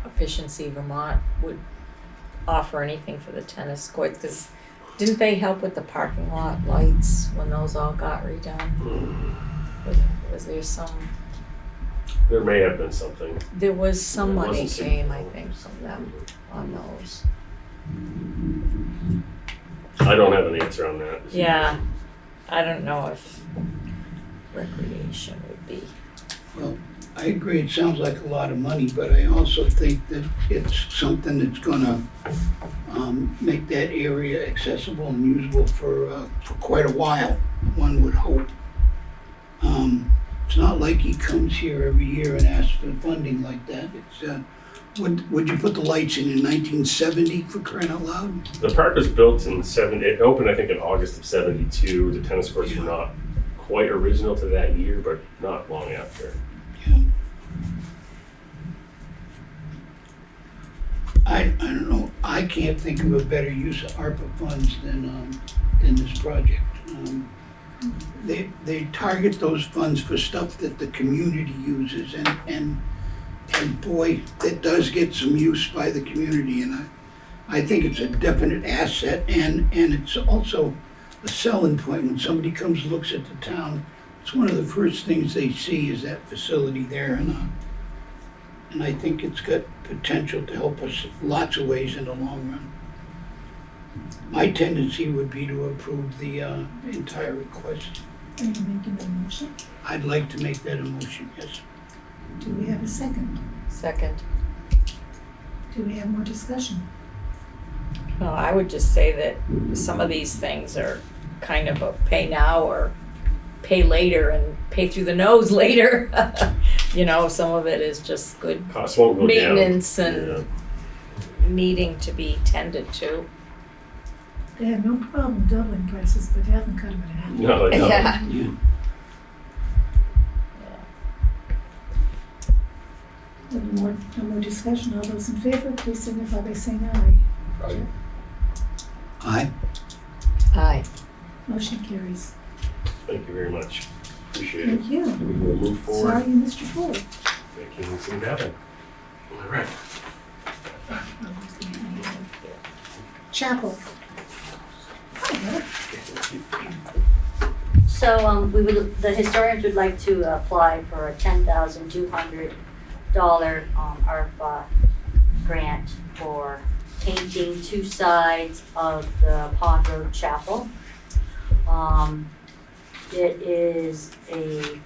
Efficiency Vermont would offer anything for the tennis courts? Because didn't they help with the parking lot lights when those all got redone? Was there some? There may have been something. There was some It money wasn't came, I significant. think, from them on those. I don't have an answer on that. Yeah, I don't know if recreation would be. Well, I agree, it sounds like a lot of money, but I also think that it's something that's gonna make that area accessible and usable for quite a while, one would hope. It's not like he comes here every year and asks for funding like that. It's, would you put the lights in 1970 for crying out loud? The park was built in it opened I think in August of '72. The tennis courts were not quite original to that year, but not long after. I don't know, I can't think of a better use of ARPA funds than this project. They target those funds for stuff that the community uses, and boy, it does get some use by the community, and I think it's a definite asset, and it's also a selling point. When somebody comes and looks at the town, it's one of the first things they see is that facility there, and I think it's got potential to help us lots of ways in the long run. My tendency would be to approve the entire request. Are you making a motion? I'd like to make that a motion, yes. Do we have a second? Second. Do we have more discussion? Well, I would just say that some of these things are kind of a pay now or pay later and pay through the nose later. You know, some of it is just good Costs won't go down. maintenance and needing to be tended to. They have no problem doubling prices, but they haven't cut them in half. No, they don't. Yeah. Yeah. No more discussion. All those in favor, please signify by saying aye. Aye. Aye. Motion carries. Thank you very much. Appreciate it. Thank you. We will move forward, Sorry you missed your pool. making things happen. All right. Chapel. So, the historians would like to apply for a $10,200 ARPA grant for painting 2 sides of the Pond Road Chapel. It is a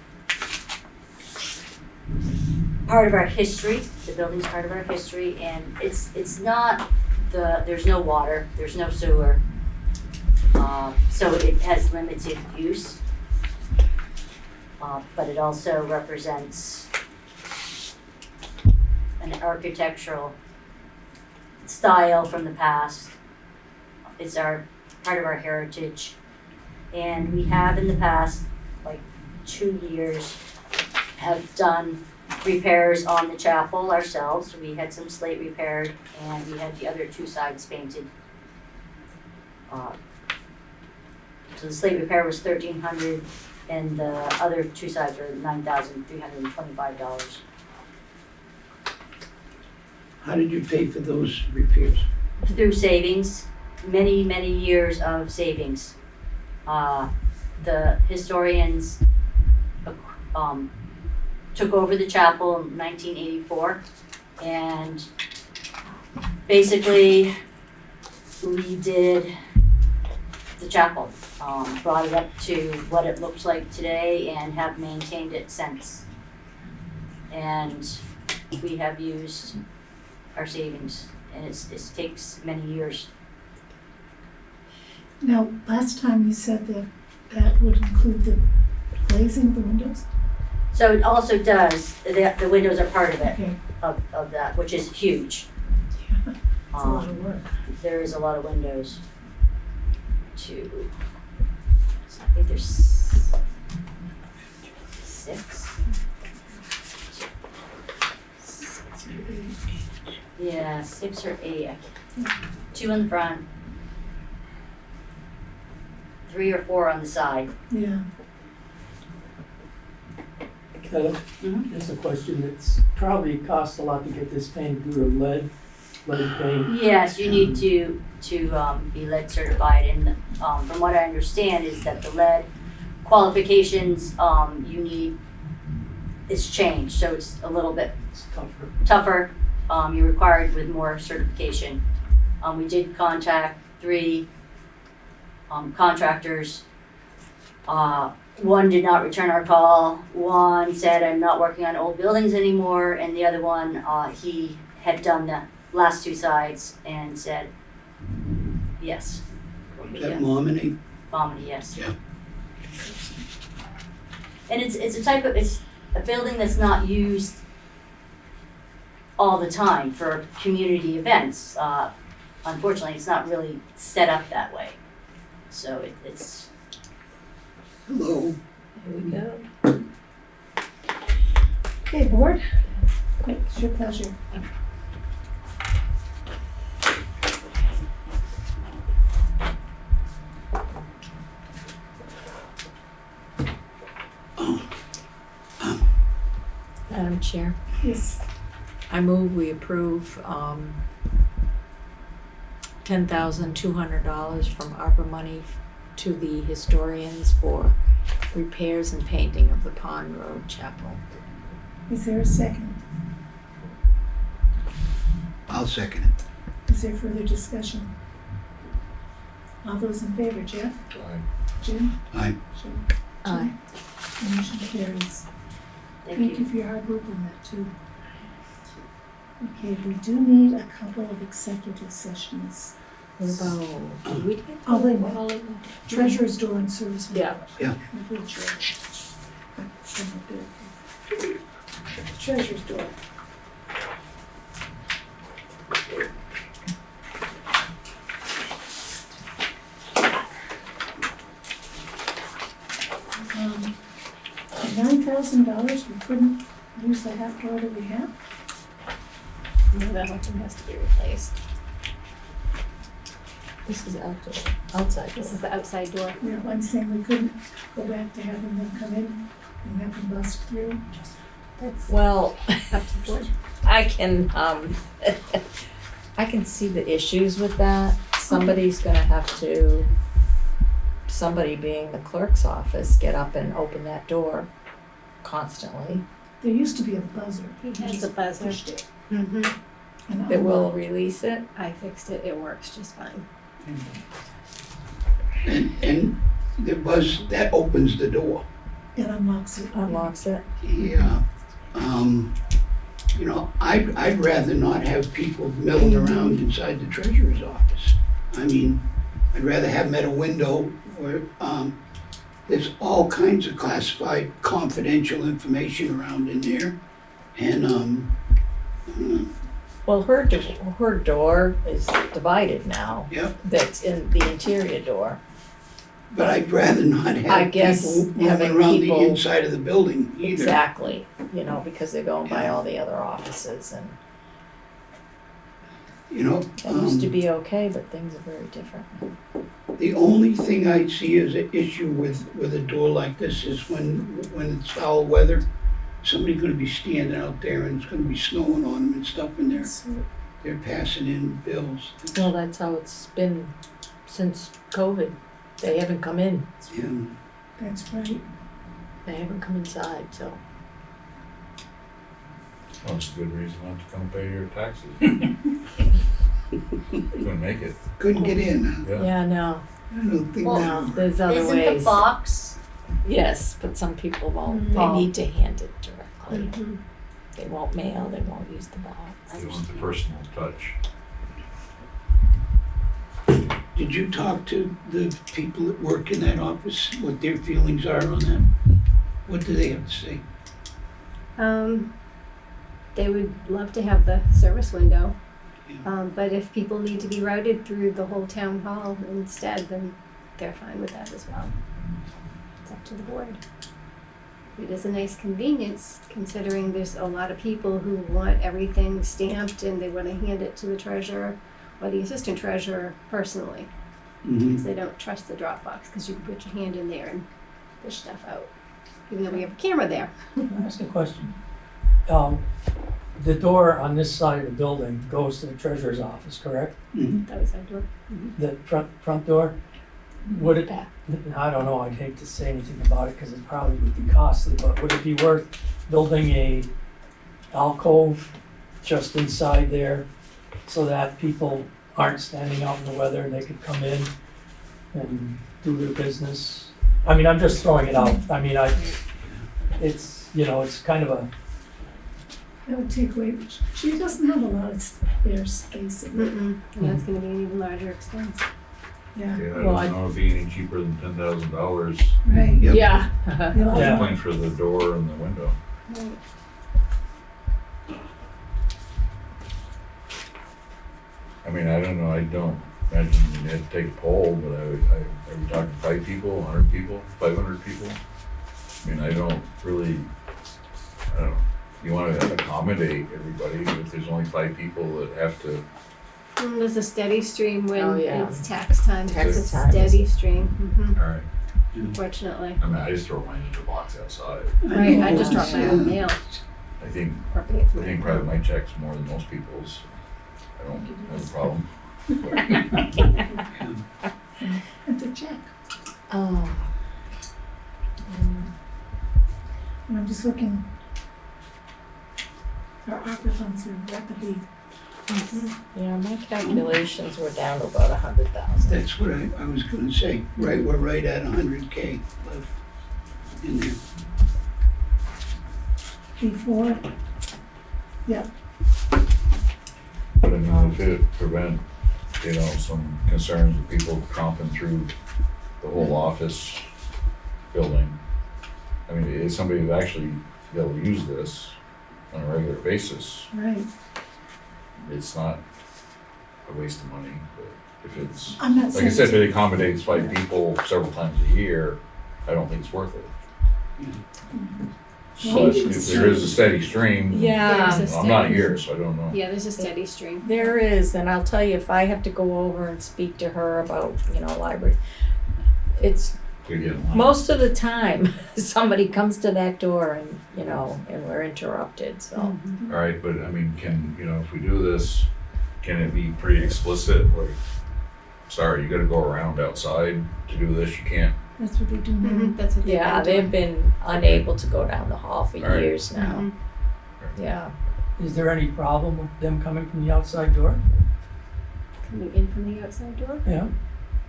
part of our history, the building's part of our history, and it's not there's no water, there's no sewer. So it has limited use. But it also represents an architectural style from the past. It's part of our heritage. And we have in the past, like 2 years, have done repairs on the chapel ourselves. We had some slate repaired and we had the other 2 sides painted. So the slate repair was $1,300 and the other 2 sides were $9,325. How did you pay for those repairs? Through savings, many, many years of savings. The historians took over the chapel in 1984, and basically redid the chapel, brought it up to what it looks like today and have maintained it since. And we have used our savings, and it takes many years. Now, last time you said that would include the glazing of the windows? So it also does, the windows are part of it, Okay. of that, which is huge. Yeah, it's a lot of work. There is a lot of windows to, I think there's 6. Yeah, 6 or 8. 2 in the front, 3 or 4 on the side. Yeah. Heather, Mhm. just a question, it's probably costs a lot to get this painted through a lead paint. Yes, you need to be lead certified, and from what I understand is that the lead qualifications you need is changed, so it's a little bit It's tougher. tougher. You're required with more certification. We did contact 3 contractors. One did not return our call. One said, I'm not working on old buildings anymore, and the other one, he had done the last 2 sides and said, yes. Is that Mominy? Bomany, yes. Yeah. And it's a building that's not used all the time for community events. Unfortunately, it's not really set up that way. So it's, Hello. Here we go. Okay, board, it's your pleasure. Madam Chair, Yes, I move we approve, $10,200 from ARPA money to the historians for repairs and painting of the Pond Road Chapel. is there a second? I'll second it. Is there further discussion? All those in favor, Jeff? Jim? Aye. Jim? Aye. Motion carries. Thank Thank you you. for your hard work on that too. Okay, we do need a couple of executive sessions. What about, did we get Oh, wait a all minute. of them? Treasurer's door and service. Yeah. Yeah. The good treasurer. Treasurer's door. $9,000, we couldn't use the half door that we have? No, that whole thing has to be replaced. This is outside. This is the outside door. Yeah, I'm saying we couldn't go back to having them come in and have them bust through. That's Well, up to the board. I can, I can see the issues with that. Somebody's gonna have to, somebody being the clerk's office, get up and open that door constantly. There used to be a buzzer. He You has just a buzzer. pushed it. Mm-hmm. And That will release it. I fixed it, it works just fine. And the buzz, that opens the door. It unlocks it. Unlocks it. Yeah. You know, I'd rather not have people milling around inside the treasurer's office. I mean, I'd rather have them at a window where, there's all kinds of classified confidential information around in there. And, Well, her door is divided now. Yep. That's in the interior door. but I'd rather not I have guess people having roaming around people- the inside of the building either. Exactly, you know, because they're going by Yeah. all the other offices, and You know, that used to be okay, but things are very different. the only thing I see as an issue with a door like this is when it's foul weather, somebody's gonna be standing out there and it's gonna be snowing on them and stuff, and they're passing in bills. Well, that's how it's been since COVID. They haven't come in, Yeah. That's right. they haven't come inside, so. Well, it's a good reason not to come pay your taxes. Couldn't make it, Couldn't get in, huh? yeah. Yeah, no, I don't think Well, that. there's other Isn't the ways. box, Yes, but some people won't, they Oh. need to hand it directly. Mm-hmm. They won't mail, they won't use the box. They want the personal touch. Did you talk to the people that work in that office, what their feelings are on that? What do they have to say? They would love to have the service window. Yeah. But if people need to be routed through the whole town hall instead, then they're fine with that as well. It's up to the board. It is a nice convenience considering there's a lot of people who want everything stamped and they want to hand it to the treasurer or the assistant treasurer personally. Mhm. Because they don't trust the Dropbox because you can put your hand in there and fish stuff out. Even though we have a camera there. Can I ask a question? The door on this side of the building goes to the treasurer's office, correct? Mhm. That was our door. The front door? Would it, Back. I don't know, I'd hate to say anything about it because it probably would be costly, but would it be worth building a alcove just inside there so that people aren't standing out in the weather and they could come in and do their business? I mean, I'm just throwing it out. I mean, it's, you know, it's kind of a, That would take away, she doesn't have a lot of spare space in there. And that's gonna be an even larger expense. Yeah, Yeah, I Well, don't know if it'd be any cheaper than $10,000 right. Yep. Yeah. Yeah. only for the door and the window. Right. I mean, I don't know, I don't imagine you had to take a poll, but are we talking 5 people, 100 people, 500 people? I mean, I don't know, you wanna accommodate everybody, if there's only 5 people that have to, There's a steady stream when Oh, yeah. it's tax time. Tax It's a time. steady stream, alright, unfortunately. I mean, I just throw mine in the box outside. Right, I know, just drop my own mail I think, or pay it from I think my probably account. my check's more than most people's, I don't have a problem. It's a check. Oh. And I'm just looking. Our ARPA funds are rapidly. Yeah, my calculations were down to about 100,000. That's what I was gonna say, right, we're right at 100K left in there. Before, But I mean, if it prevent, some concerns of people tromping through the whole office building. I mean, it's somebody who actually be able to use this on a regular basis. right, It's not a waste of money, but if it's, I'm not like I saying. said, if it accommodates 5 people several times a year, I don't think it's worth it. But if there is a steady stream, Yeah. There's a I'm not steady- here, so I don't know. Yeah, there's a steady stream. There is, and I'll tell you, if I have to go over and speak to her about, library, it's We get in line. most of the time, somebody comes to that door and, and we're interrupted, so. Mhm. All right, but I mean, if we do this, can it be pretty explicit, like, sorry, you gotta go around outside to do this, you can't? That's what they do now. That's what they've Yeah, been they've been unable to go down the hall for All right. years now. doing. Yeah. Is there any problem with them coming from the outside door? Coming in from the outside door, Yeah,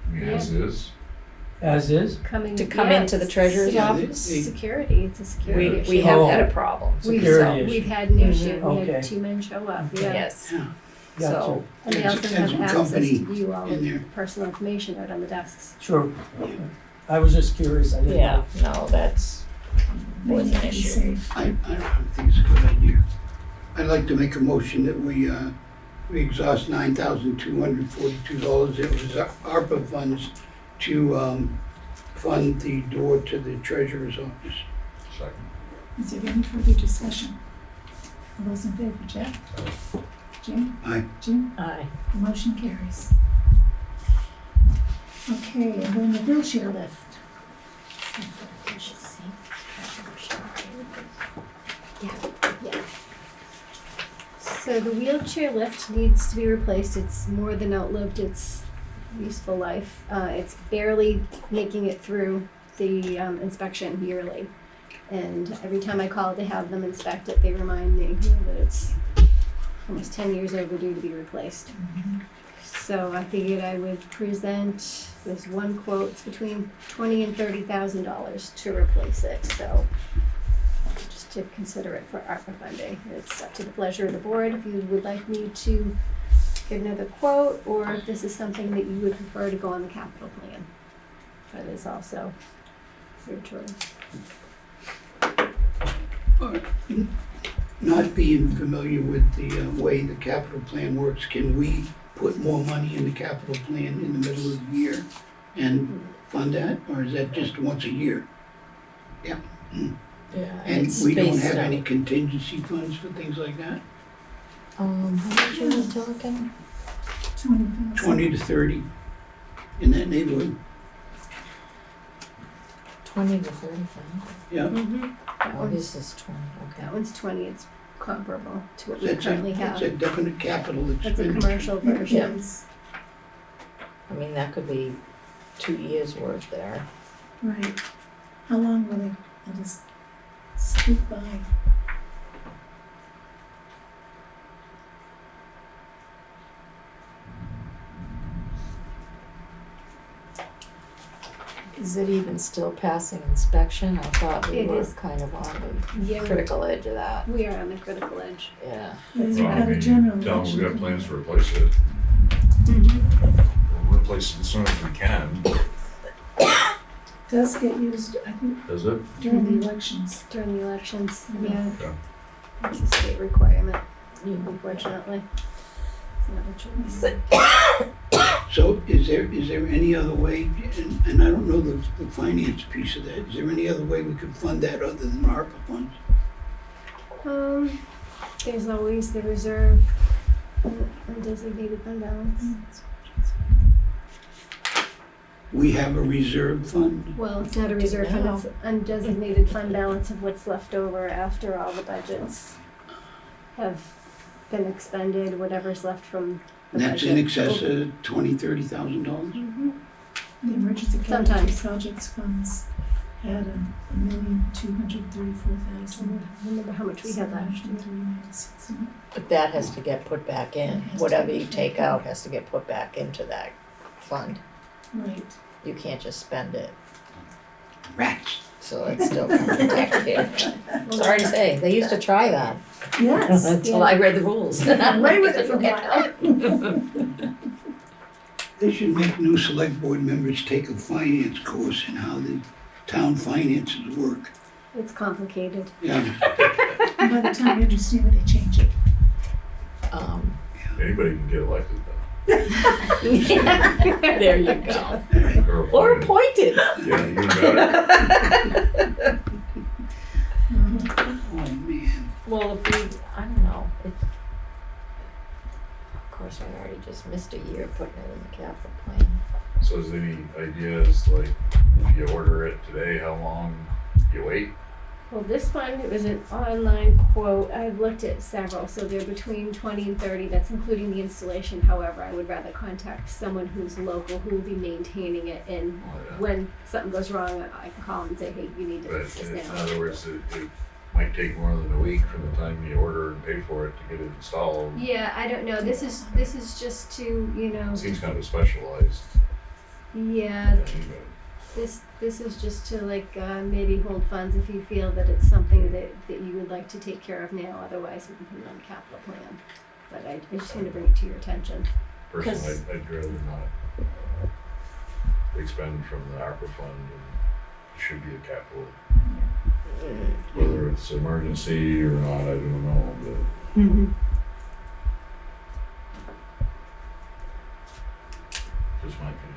I mean, as is. as is? coming. To come yeah, into the it's treasurer's Yeah, office? Security, it's a security We, issue. we have Oh. had a problem. Security issue. We've had an issue, we Okay. had 2 men show up, yeah. Yes. Yeah, Gotcha. So, And they Depends- also depends have what access company to view all in there. personal information out on the desks. Sure. I was just curious, I didn't yeah, know. no, that's, They was need an to be issue. safe. I don't think it's a good idea. I'd like to make a motion that we exhaust $9,242. It was ARPA funds to fund the door to the treasurer's office. Second. Is there any further discussion? All those in favor, Jeff? Jim? Aye. Jim? Aye. The motion carries. Okay, and then the wheelchair lift. Yeah. So the wheelchair lift needs to be replaced. It's more than outlived its useful life. It's barely making it through the inspection yearly. And every time I call to have them inspect it, they remind me that it's almost 10 years overdue to be replaced. So I figured I would present this one quote. It's between $20,000 and $30,000 to replace it. So just to consider it for ARPA funding. It's up to the pleasure of the board if you would like me to give another quote, or if this is something that you would prefer to go on the capital plan. That is also your choice. Not being familiar with the way the capital plan works, can we put more money in the capital plan in the middle of the year and fund that, or is that just once a year? Yeah, And it's we don't spaced have any out. contingency funds for things like that? How much are we talking? 20,000. 20 to 30 in that neighborhood? 20 to 30,000. Yeah, That Oh, one's, this is 20, okay. that one's 20. It's comparable to what we that's currently that's have. a definite capital That's a expenditure. commercial version. I mean, that could be 2 years' worth there. Right. How long will it just scoot by? Is it even still passing inspection? I thought we It were is. kind of on Yeah, the critical edge of that. we are on the critical edge. Yeah. You've Well, I got a mean, general tell them we got election. plans to replace it. We'll replace it as soon as we can. Does get used, I think, Does it? during the elections. During the elections, yeah. Yeah. It's a state requirement, unfortunately. It's not a choice. So is there any other way, and I don't know the finance piece of that, is there any other way we could fund that other than ARPA funds? There's always the reserve, undesignated fund balance. We have a reserve fund? Well, it's not a reserve fund, it's undesignated fund balance of what's left over after all the budgets have been expended, whatever's left from the budget. That's in excess of $20,000-$30,000? Mhm. The emergency capital Sometimes. projects funds had $1,234,000. Remember how much we had last year? $703.96 in it. But that has to get put back in. That has to Whatever get you put take back in. out has to get put back into that fund. Right. You can't just spend it, Rats. so it's still protected. Sorry to say, they used to try that Yes. until I read the rules. Away with it for a Okay. while. They should make new select board members take a finance course in how the town finances work. It's complicated. Yeah, And by the time you understand it, they change it. Anybody can get elected though. There you go. Or Or appointed. Yeah, even better. oh man. Well, if we, I don't know. Of course, I already just missed a year putting it in the capital plan. So is any ideas, like, if you order it today, how long you wait? Well, this one, it was an online quote. I've looked at several, so they're between 20 and 30. That's including the installation. However, I would rather contact someone who's local who will be maintaining it. And Oh, yeah. when something goes wrong, I can call them and say, hey, you need to But fix this in now. other words, it might take more than a week from the time you order and pay for it to get it installed. Yeah, I don't know. This is just to, you know, It seems kind of specialized. yeah, Anyway. this is just to like maybe hold funds if you feel that it's something that you would like to take care of now. Otherwise, we can put it on the capital plan. But I just want to bring it to your attention. Personally, I'd rather not expend from the ARPA fund, and it should be a capital. Whether it's emergency or not, I don't know, but Mm-hmm. just my opinion.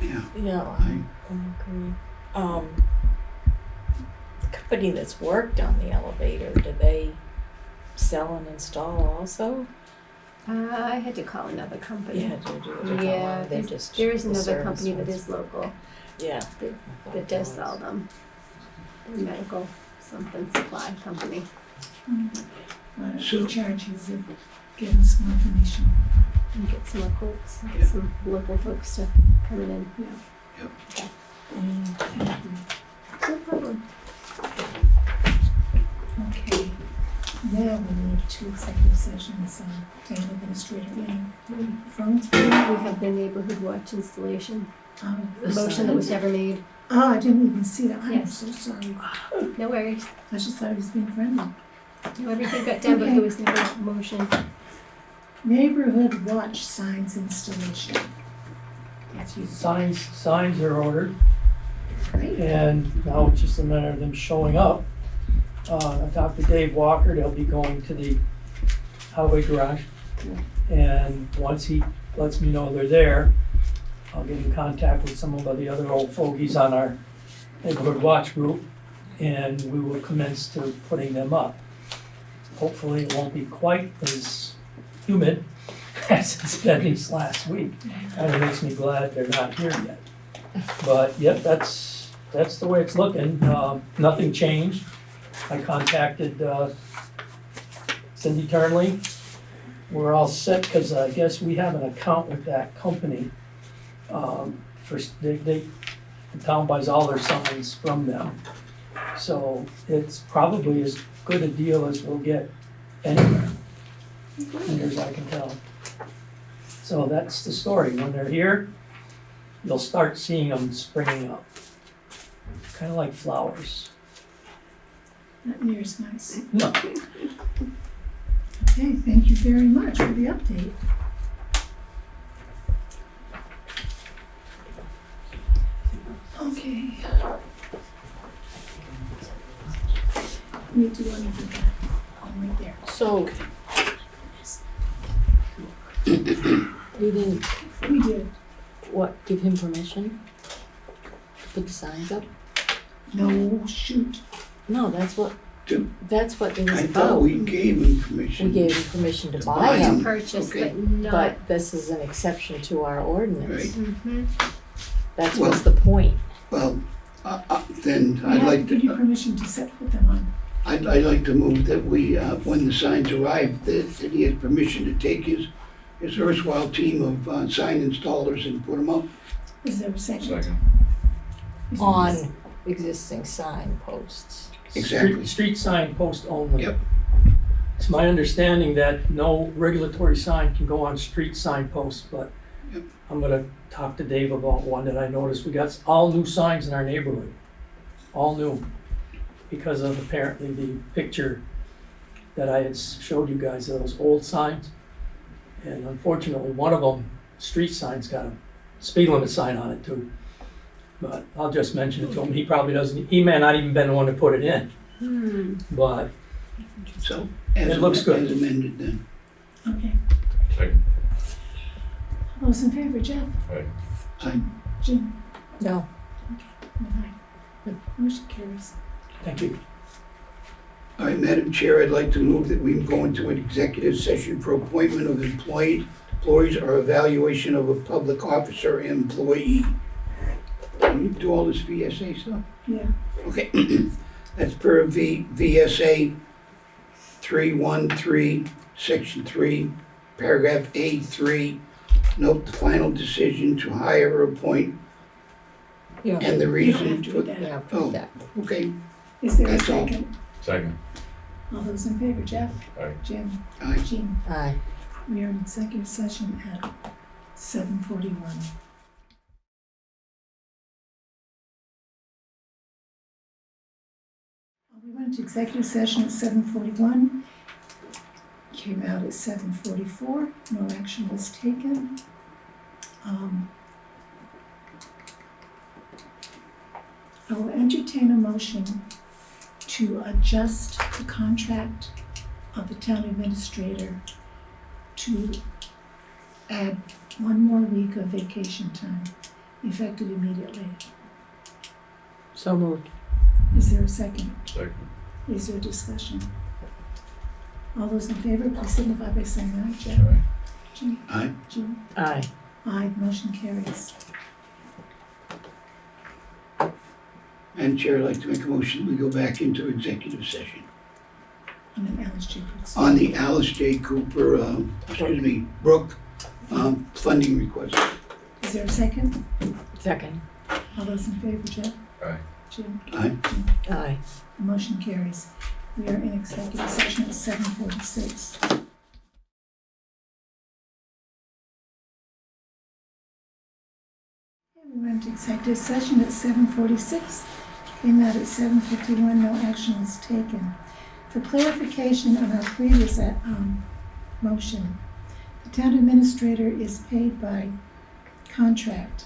Yeah, Yeah, I agree. The company that's worked on the elevator, do they sell and install also? I had to call another company. Yeah, do Yeah, they there's- just there is the another service company that ones? is local Yeah. that does sell them. The medical something supply company. Why don't So- we charge you with getting some information? And get some more quotes, and get some local folks to come in. No problem. Okay. Now we need two executive sessions, town administrator and phones. We have the neighborhood watch installation, The motion that was never made. Oh, I didn't even see that. I am Yes. so sorry. No worries. I just thought he was being friendly. No, everything got done, but there was never a motion. Neighborhood watch signs installation. That's you. Signs are ordered, Great. and now it's just a matter of them showing up. I talked to Dave Walker, they'll be going to the highway garage. And once he lets me know they're there, I'll get in contact with some of the other old fogies on our neighborhood watch group, and we will commence to putting them up. Hopefully it won't be quite as humid as it's been this last week. Kind of makes me glad they're not here yet. But yep, that's the way it's looking. Nothing changed. I contacted Cindy Turnley. We're all set because I guess we have an account with that company. The town buys all their signs from them. So it's probably as good a deal as we'll get anywhere, as near as I can tell. So that's the story. When they're here, you'll start seeing them springing up. Kind of like flowers. That mirror's nice. No. Okay, thank you very much for the update. Okay. We do want to do that. Oh, right there. So, we didn't We did. What, give him permission to put the signs up? No, shoot. No, that's what it was I about. thought we gave him permission. We gave him permission to To buy buy them, them. Purchase, Okay. but not. but this is an exception to our ordinance. Right. Mhm. That's Well- what's the point. Well, then We I'd have like to give you to, permission to put them on. I'd like to move that we, when the signs arrive, that he has permission to take his erstwhile team of sign installers and put them up. Is there a second? Second. Is there a On existing sign posts. Exactly. Street sign post only. Yep. It's my understanding that no regulatory sign can go on street sign posts, but Yep. I'm gonna talk to Dave about one that I noticed. We got all new signs in our neighborhood, all new, because of apparently the picture that I had showed you guys of those old signs. And unfortunately, one of them, street sign's got a speed limit sign on it too. But I'll just mention it to him. He probably doesn't, he may not even been the one to put it in, but So, It looks good. As amended then. Okay. Second. All those in favor, Jeff? Aye. Jim? No, Aye. Motion carries. thank you. All right, Madam Chair, I'd like to move that we go into an executive session for appointment of employees or evaluation of a public officer and employee. Can you do all this VSA stuff? Yeah. Okay, that's per VSA 313, Section 3, Paragraph A3. Note the final decision to hire or appoint you and the You don't reason have to for, read that. have Oh. to that. okay, Is there a That's all. second? Second. All those in favor, Jeff? Aye. Jim? aye. Jean? Aye. We are in executive session at 7:41. We went into executive session at 7:41. Came out at 7:44. No action was taken. I will entertain a motion to adjust the contract of the town administrator to add one more week of vacation time, effective immediately. So moved. Is there a second? Second. Is there discussion? All those in favor, please signify by saying aye. Jeff? Aye. Jim? Aye. Jim? Aye. Aye, motion carries. Madam Chair, I'd like to make a motion, we go back into executive session. On an Alice J. Brooks. On the Alice J. Cooper, Brook, funding request. Is there a second? Second. All those in favor, Jeff? Aye. Jim? Aye. Jim? Aye. The motion carries. We are in executive session at 7:46. We went to executive session at 7:46, came out at 7:51, no action was taken. For clarification on our previous motion, the town administrator is paid by contract,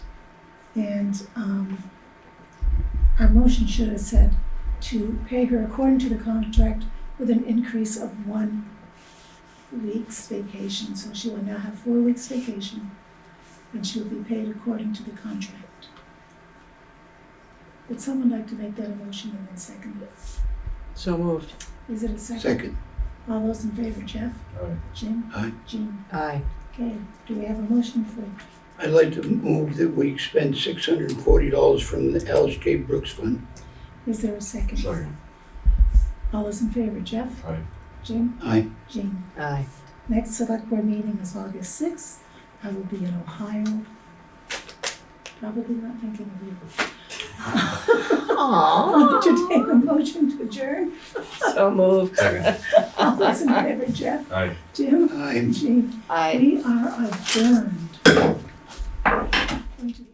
and our motion should have said to pay her according to the contract with an increase of 1 week's vacation. So she will now have 4 weeks vacation, and she will be paid according to the contract. Would someone like to make that a motion and then second it? So moved. Is it a second? Second. All those in favor, Jeff? Aye. Jim? Aye. Jean? Aye. Okay, do we have a motion for, I'd like to move that we expend $640 from the Alice J. Brooks Fund. is there a second? Second. All those in favor, Jeff? Aye. Jim? Aye. Jean? Aye. Next select board meeting is August 6th. I will be in Ohio. Probably not thinking of you. I'll entertain a motion to adjourn. So moved. Second. All those in favor, Jeff? Aye. Jim? Aye. Jean? Aye. We are adjourned. Going to